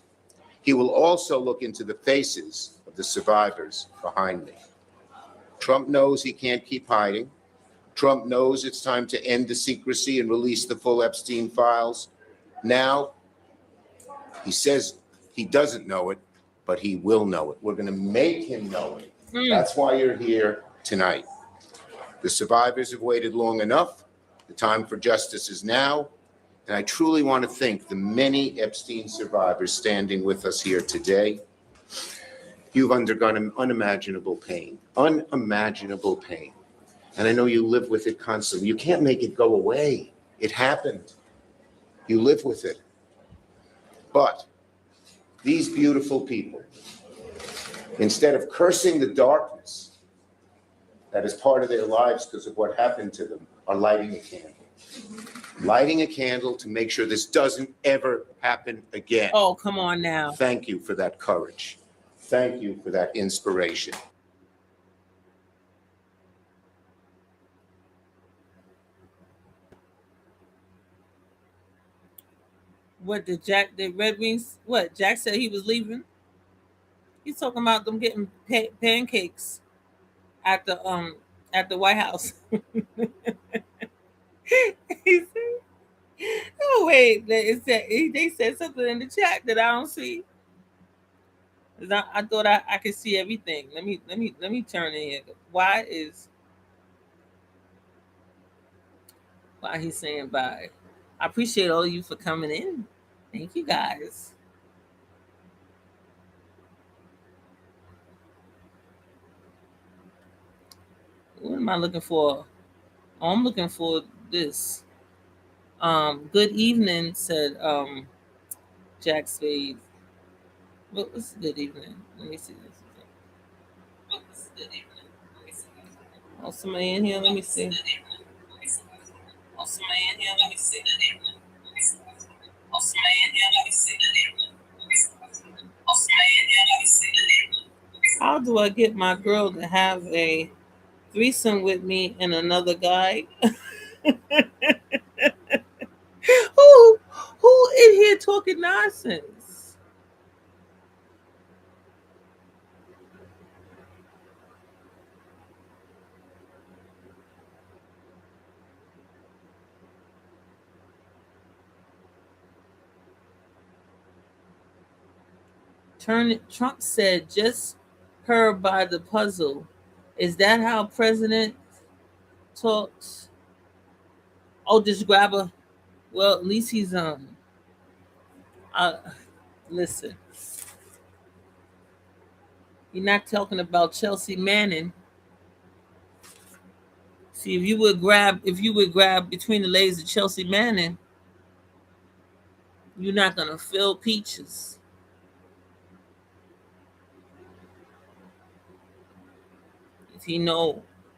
he will also look into the faces of the survivors behind me. Trump knows he can't keep hiding. Trump knows it's time to end the secrecy and release the full Epstein files. Now, he says he doesn't know it, but he will know it. We're going to make him know it. That's why you're here tonight. The survivors have waited long enough. The time for justice is now. And I truly want to thank the many Epstein survivors standing with us here today. You've undergone an unimaginable pain. And I know you live with it constantly. You can't make it go away. It happened. You live with it. But these beautiful people, instead of cursing the darkness that is part of their lives because of what happened to them, are lighting a candle. Lighting a candle to make sure this doesn't ever happen again. Oh, come on now. Thank you for that courage. Thank you for that inspiration. What did Red Wings? What Jack said he was leaving? He's talking about them getting pancakes at the White House. He said, oh wait, they said something in the chat that I don't see. I thought I could see everything. Let me turn in here. Why he's saying bye? I appreciate all of you for coming in. Thank you guys. What am I looking for? Oh, I'm looking for this. Good evening, said Jack Spade. What was good evening? Let me see this. What was good evening? Let me see this. Oh, somebody in here? Let me see. Oh, somebody in here? Let me see. Oh, somebody in here? Let me see. Oh, somebody in here? Let me see. How do I get my girl to have a threesome with me and another guy? Who in here talking nonsense? Trump said, just her by the puzzle. Is that how president talks? Oh, just grab her. Well, at least he's listen. You're not talking about Chelsea Manning. See, if you would grab between the legs of Chelsea Manning, you're not gonna feel peaches. At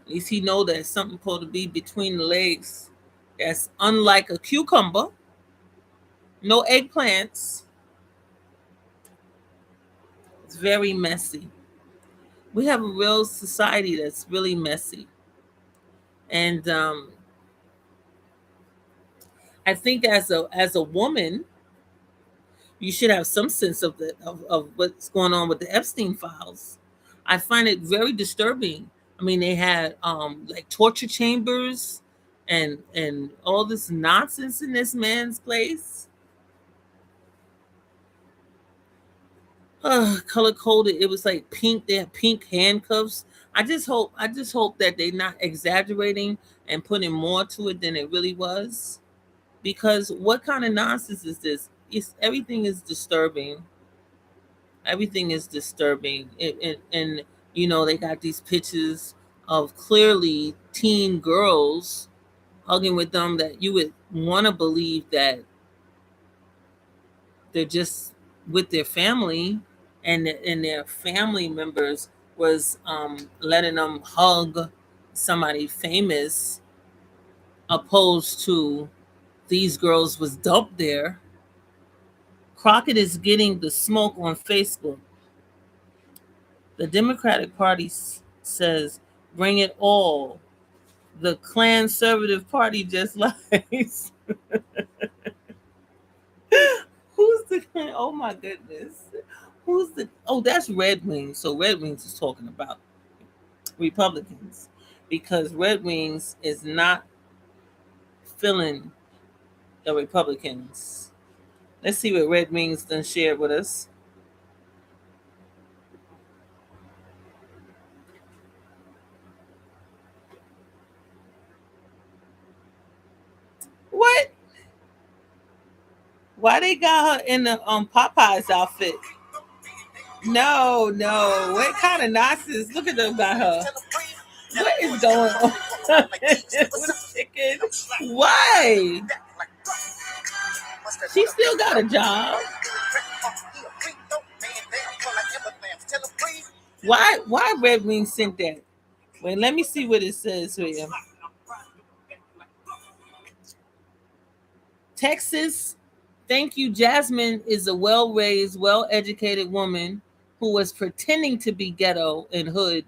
least he know that something supposed to be between the legs. That's unlike a cucumber. No eggplants. It's very messy. We have a real society that's really messy. And I think as a woman, you should have some sense of what's going on with the Epstein files. I find it very disturbing. I mean, they had like torture chambers and all this nonsense in this man's place. Color coded. It was like pink. They had pink handcuffs. I just hope that they're not exaggerating and putting more to it than it really was. Because what kind of nonsense is this? Everything is disturbing. Everything is disturbing. And you know, they got these pictures of clearly teen girls hugging with them that you would want to believe that they're just with their family, and their family members was letting them hug somebody famous, opposed to these girls was dumped there. Crockett is getting the smoke on Facebook. The Democratic Party says, bring it all. The Klan-servative Party just lies. Who's the Klan? Oh my goodness. That's Red Wings. So Red Wings is talking about Republicans, because Red Wings is not feeling the Republicans. Let's see what Red Wings done shared with us. What? Why they got her in the Popeyes outfit? No. What kind of nonsense? Look at them got her. What is going on with the chicken? Why? She still got a job. Why Red Wing sent that? Wait, let me see what it says here. Texas, thank you. Jasmine is a well-raised, well-educated woman who was pretending to be ghetto and hood.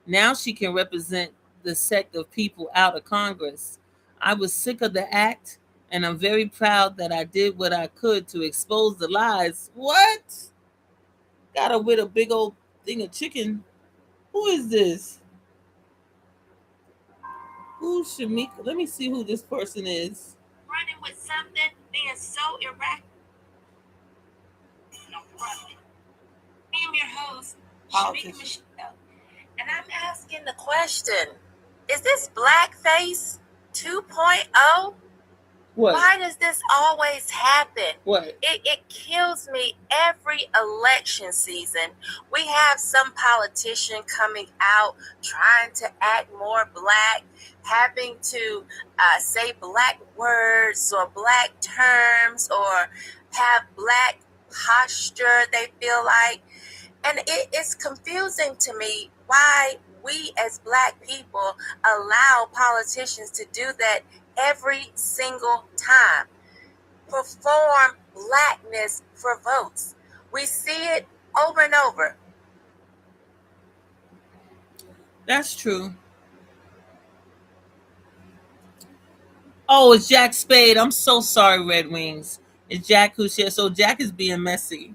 Now she can represent the sect of people out of Congress. I was sick of the act, and I'm very proud that I did what I could to expose the lies. What? Got her with a big old thing of chicken. Who is this? Who's Shamika? Let me see who this person is. Running with something, being so erratic. No problem. I am your host, Shamika Michelle, and I'm asking the question: is this blackface 2.0? What? Why does this always happen? What? It kills me every election season. We have some politician coming out trying to act more black, having to say black words or black terms or have black posture, they feel like. And it's confusing to me why we as black people allow politicians to do that every single time. Perform blackness for votes. We see it over and over. That's true. Oh, it's Jack Spade. I'm so sorry, Red Wings. It's Jack who's here. So Jack is being messy.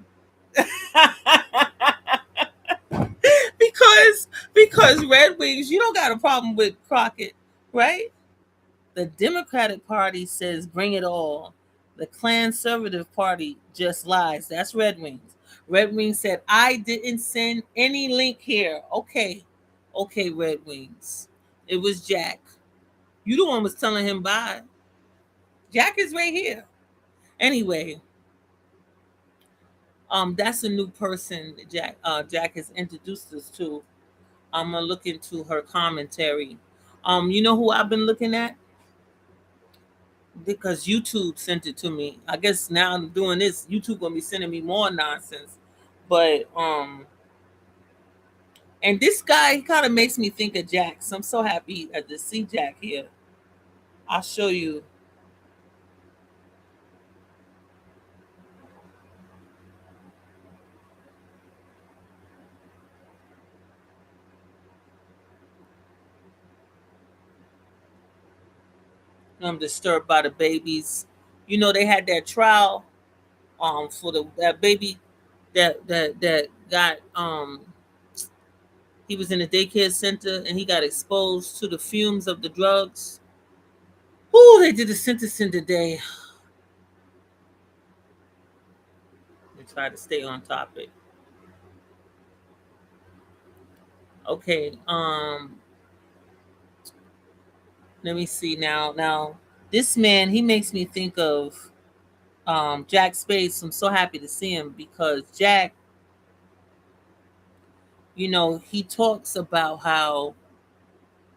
because Red Wings, you don't got a problem with Crockett, right? The Democratic Party says bring it all. The Conservative Party just lies. That's Red Wings. Red Wings said, I didn't send any link here. Okay, Red Wings. It was Jack. You the one was telling him bye. Jack is right here. Anyway, that's a new person Jack has introduced us to. I'm gonna look into her commentary. You know who I've been looking at? Because YouTube sent it to me. I guess now I'm doing this, YouTube gonna be sending me more nonsense. But and this guy kind of makes me think of Jack. So I'm so happy to see Jack here. I'll show you. I'm disturbed by the babies. You know, they had that trial for that baby that got he was in a daycare center and he got exposed to the fumes of the drugs. Ooh, they did the sentencing today. They try to stay on topic. Okay, let me see now. Now, this man, he makes me think of Jack Spade. So I'm so happy to see him because Jack, you know, he talks about how,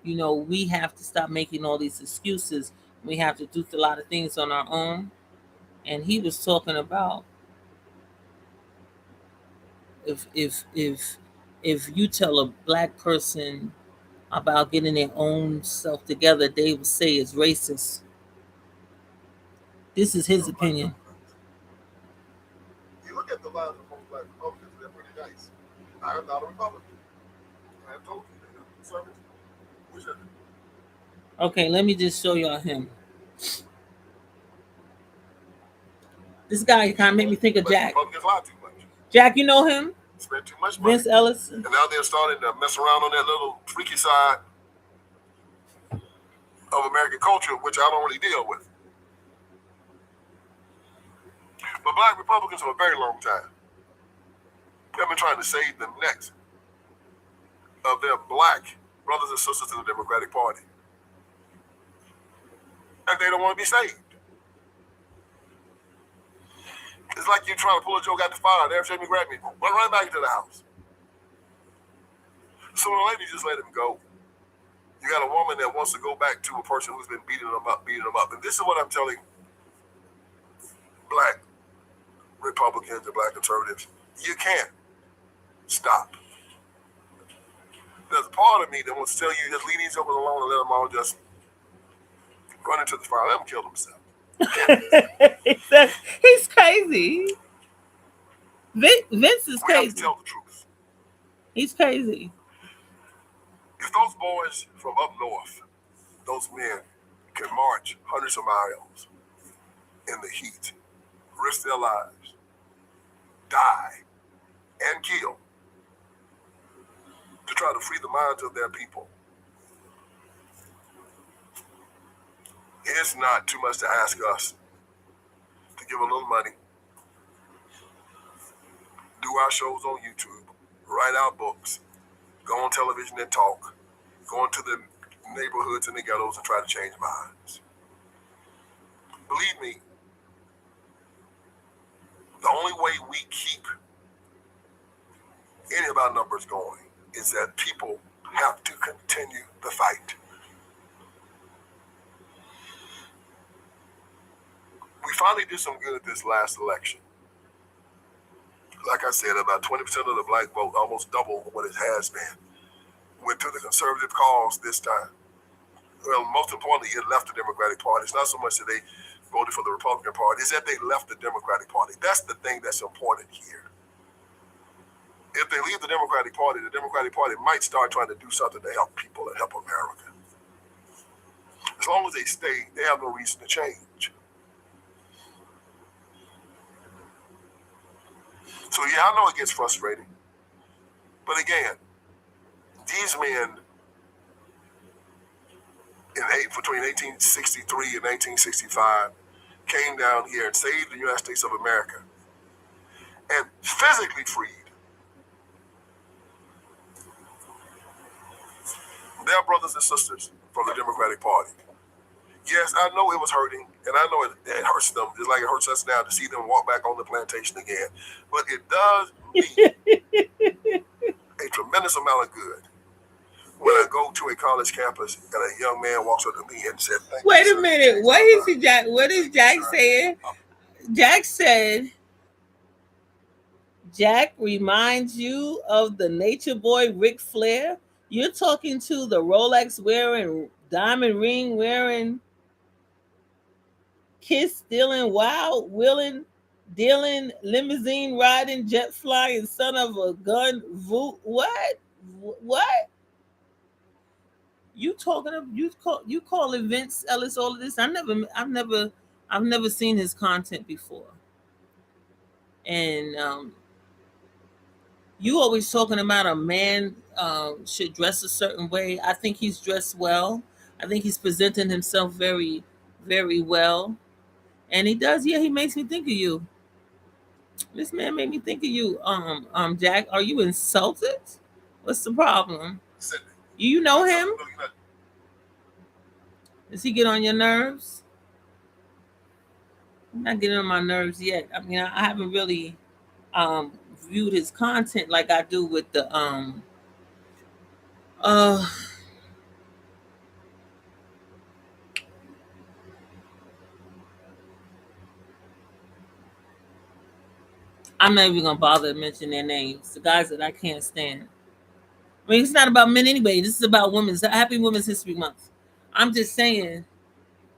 you know, we have to stop making all these excuses. We have to do a lot of things on our own. And he was talking about if you tell a black person about getting their own self together, they will say it's racist. This is his opinion. You look at the lines of most black Republicans, they're pretty nice. I am not a Republican. I have told you they're conservative. Which are they? Okay, let me just show y'all him. This guy kind of made me think of Jack. Republicans lie too much. Jack, you know him? Spend too much money. Vince Ellis. And now they're starting to mess around on that little freaky side of American culture, which I don't really deal with. But black Republicans for a very long time have been trying to save the necks of their black brothers and sisters in the Democratic Party. And they don't want to be saved. It's like you trying to pull a joke out the fire. There's Jamie grab me. Run right back into the house. Sooner or later, you just let him go. You got a woman that wants to go back to a person who's been beating them up. And this is what I'm telling black Republicans and black conservatives, you can't stop. There's a part of me that wants to tell you, just leave these jokers alone and let them all just run into the fire. Let them kill themselves. He's crazy. Vince is We have to crazy. tell the truth. He's crazy. If those boys from up north, those men, can march hundreds of miles in the heat, risk their lives, die, and kill to try to free the minds of their people, it's not too much to ask us to give a little money, do our shows on YouTube, write our books, go on television and talk, go into the neighborhoods and the ghettos and try to change minds. Believe me, the only way we keep any of our numbers going is that people have to continue the fight. We finally did some good this last election. Like I said, about 20% of the black vote, almost double what it has been, went to the conservative cause this time. Well, most importantly, it left the Democratic Party. It's not so much that they voted for the Republican Party, it's that they left the Democratic Party. That's the thing that's important here. If they leave the Democratic Party might start trying to do something to help people and help America. As long as they stay, they have no reason to change. So yeah, I know it gets frustrating. But again, these men between 1863 and 1965 came down here and saved the United States of America and physically freed their brothers and sisters from the Democratic Party. Yes, I know it was hurting, and I know it hurts them, just like it hurts us now to see them walk back on the plantation again. But it does me a tremendous amount of good when I go to a college campus and a young man walks up to me and said, "Thank Wait you, a minute. What is he, Jack? What is Jack saying? Jack said, Jack reminds you of the nature boy Ric Flair. You're talking to the Rolex wearing, diamond ring wearing, kiss stealing, wild willing, dealing, limousine riding, jet flying, son of a gun. What? What? You talking of you calling Vince Ellis all of this? I've never seen his content before. And you always talking about a man should dress a certain way. I think he's dressed well. I think he's presenting himself very, very well. And he does, he makes me think of you. This man made me think of you. Jack, are you insulted? What's the problem? You know him? Does he get on your nerves? I'm not getting on my nerves yet. I mean, I haven't really viewed his content like I do with the I'm not even gonna bother to mention their names. The guys that I can't stand. I mean, it's not about men anyway. This is about women. It's Happy Women's History Month. I'm just saying,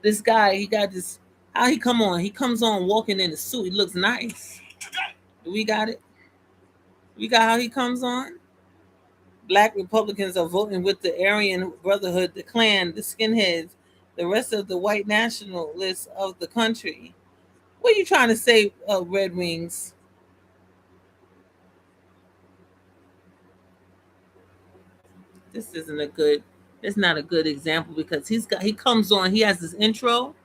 this guy, he got this. How he come on? He comes on walking in a suit. He looks nice. We got it. We got how he comes on. Black Republicans are voting with the Aryan Brotherhood, the Klan, the skinheads, the rest of the white nationalists of the country. What are you trying to say, Red Wings? This isn't a good. It's not a good example because he comes on. He has this intro,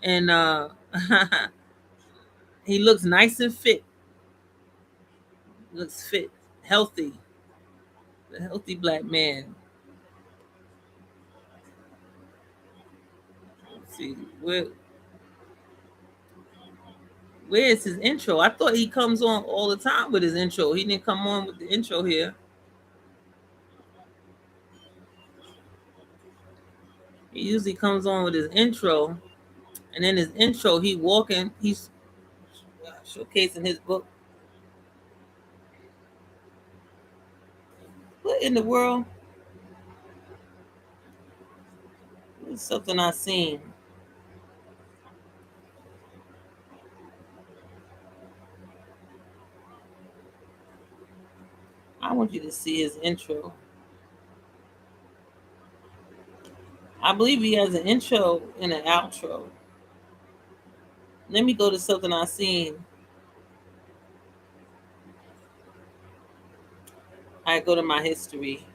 and he looks nice and fit. Looks fit, healthy. A healthy black man. Let's see, where is his intro? I thought he comes on all the time with his intro. He didn't come on with the intro here. He usually comes on with his intro, and in his intro, he's showcasing his book. What in the world? It's something I seen. I want you to see his intro. I believe he has an intro and an outro. Let me go to something I seen. I go to my history.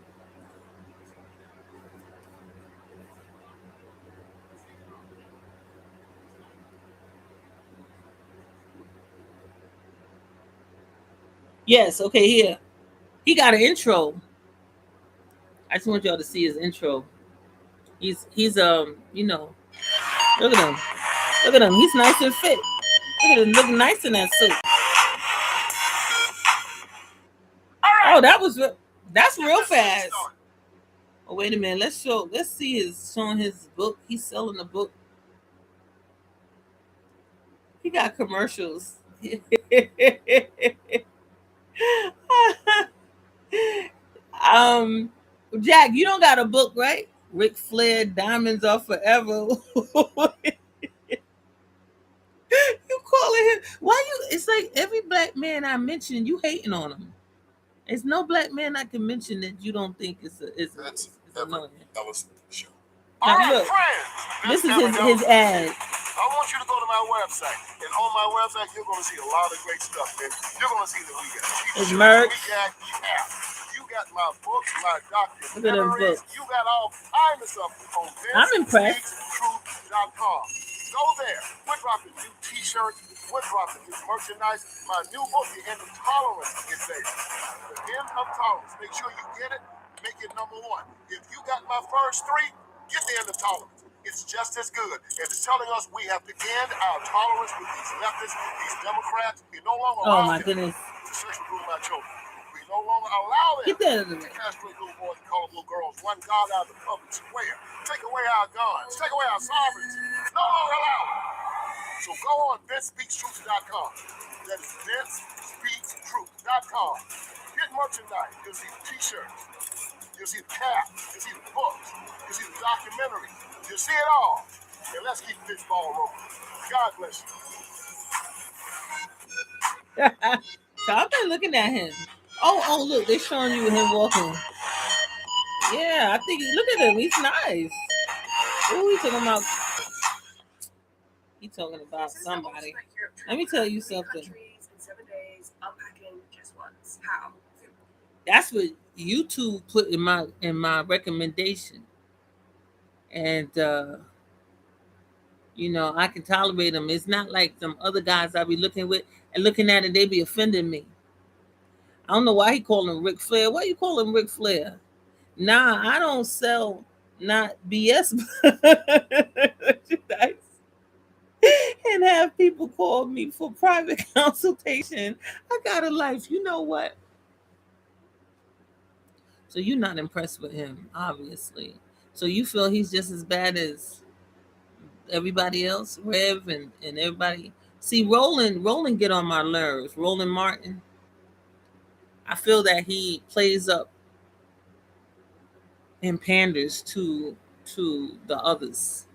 Yes, okay, here. He got an intro. I just want y'all to see his intro. He's you know, look at him. Look at him. He's nice and fit. Look at him looking nice in that suit. Oh, that's real fast. Oh, wait a minute. Let's see his showing his book. He's selling the book. He got commercials. Jack, you don't got a book, right? Ric Flair, Diamonds Are Forever. You calling him? Why you? It's like every black man I mention, you hating on him. There's no black man I can mention that you don't think is annoying. Show. Now, look, this is his ad. I want you to go to my website, and on my website, you're going to see a lot of great stuff, man. You're going to see that we got His merch. We got apps. You got my books, my documentaries. Look at them books. You got all kinds of stuff on I'm impressed. VinceSpeaksTruth.com. Go there. We're dropping new T-shirts. We're dropping new merchandise. My new book, The End of Tolerance, is there. The End of Tolerance. Make sure you get it. Make it number one. If you got my first three, get The End of Tolerance. It's just as good. It's telling us we have to end our tolerance with these leftists, these Democrats. We no longer Oh allow my them goodness. to sex recruit my children. We no longer allow them Get that out of the to way. castrate little boys and call little girls, run God out of the public square, take away our guns, take away our sovereignty. No longer allow it. So go on VinceSpeaksTruth.com. That is VinceSpeaksTruth.com. Get merchandise. You'll see the T-shirts. You'll see the caps. You'll see the books. You'll see the documentary. You'll see it all. And let's keep this ball rolling. God bless you. So I've been looking at him. Oh, look, they're showing you him walking. Yeah, I think look at him. He's nice. Who he talking about? He talking about somebody. Let me tell you something. In 7 days, unpacking just once. How? That's what YouTube put in my recommendation. And you know, I can tolerate them. It's not like some other guys I be looking at it, they be offending me. I don't know why he called him Ric Flair. Why you call him Ric Flair? Nah, I don't sell not BS merchandise and have people call me for private consultation. I got a life. You know what? So you're not impressed with him, obviously. So you feel he's just as bad as everybody else, Rev and everybody. See, Roland get on my nerves. Roland Martin. I feel that he plays up and panders to the others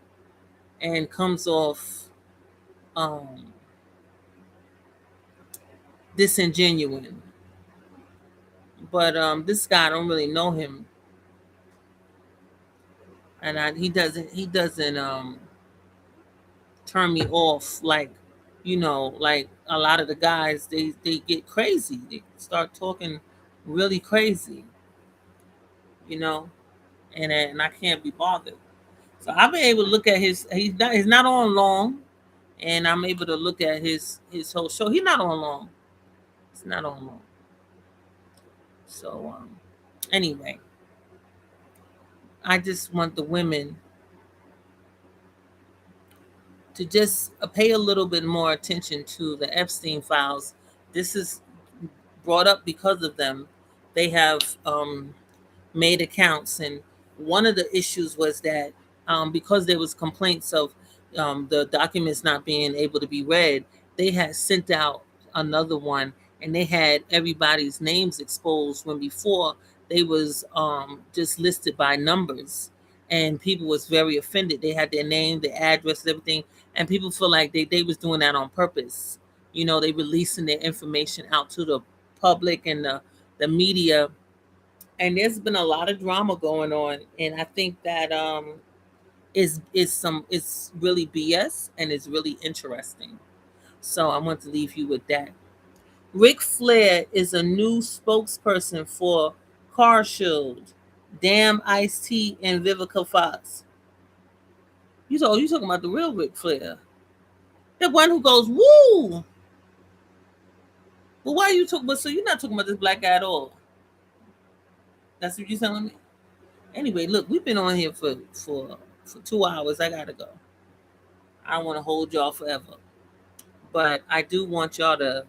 and comes off disingenuous. But this guy, I don't really know him. And he doesn't turn me off like, you know, like a lot of the guys, they get crazy. They start talking really crazy, you know, and I can't be bothered. So I've been able to look at he's not on long, and I'm able to look at his whole show. He's not on long. It's not on long. So anyway, I just want the women to just pay a little bit more attention to the Epstein files. This is brought up because of them. They have made accounts, and one of the issues was that because there was complaints of the documents not being able to be read, they had sent out another one, and they had everybody's names exposed when before they was just listed by numbers, and people was very offended. They had their name, their address, everything, and people feel like they was doing that on purpose. You know, they releasing their information out to the public and the media, and there's been a lot of drama going on, and I think that it's really BS, and it's really interesting. So I want to leave you with that. Ric Flair is a new spokesperson for Car Shield. Damn Ice-T and Vivica Fox. You talking about the real Ric Flair. The one who goes, woo! But why are you talking about, so you're not talking about this black guy at all? That's what you're telling me? Anyway, look, we've been on here for 2 hours. I gotta go. I don't want to hold y'all forever. But I do want y'all to.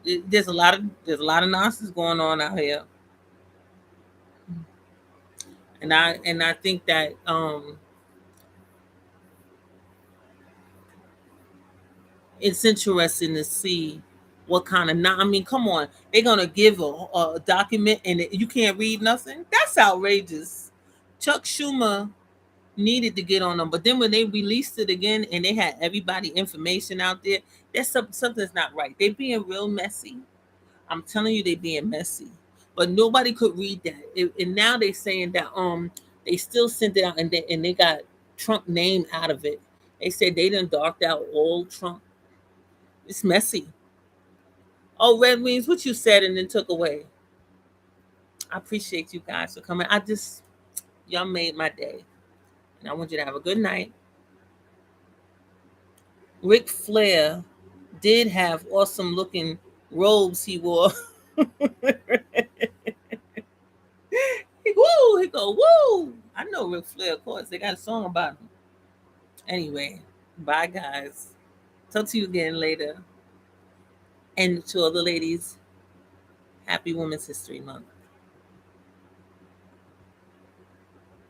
There's a lot of nonsense going on out here, and I think that it's interesting to see what kind of. I mean, come on, they're gonna give a document and you can't read nothing. That's outrageous. Chuck Schumer needed to get on them, but then when they released it again and they had everybody information out there, there's something's not right. They're being real messy. I'm telling you, they're being messy. But nobody could read that. And now they're saying that they still sent it out and they got Trump name out of it. They said they done darked out all Trump. It's messy. Oh, Red Wings, what you said and then took away. I appreciate you guys for coming. Y'all made my day. And I want you to have a good night. Ric Flair did have awesome looking robes he wore. Woo! He go, woo! I know Ric Flair, of course. They got a song about him. Anyway, bye guys. Talk to you again later. And to all the ladies, happy Women's History Month.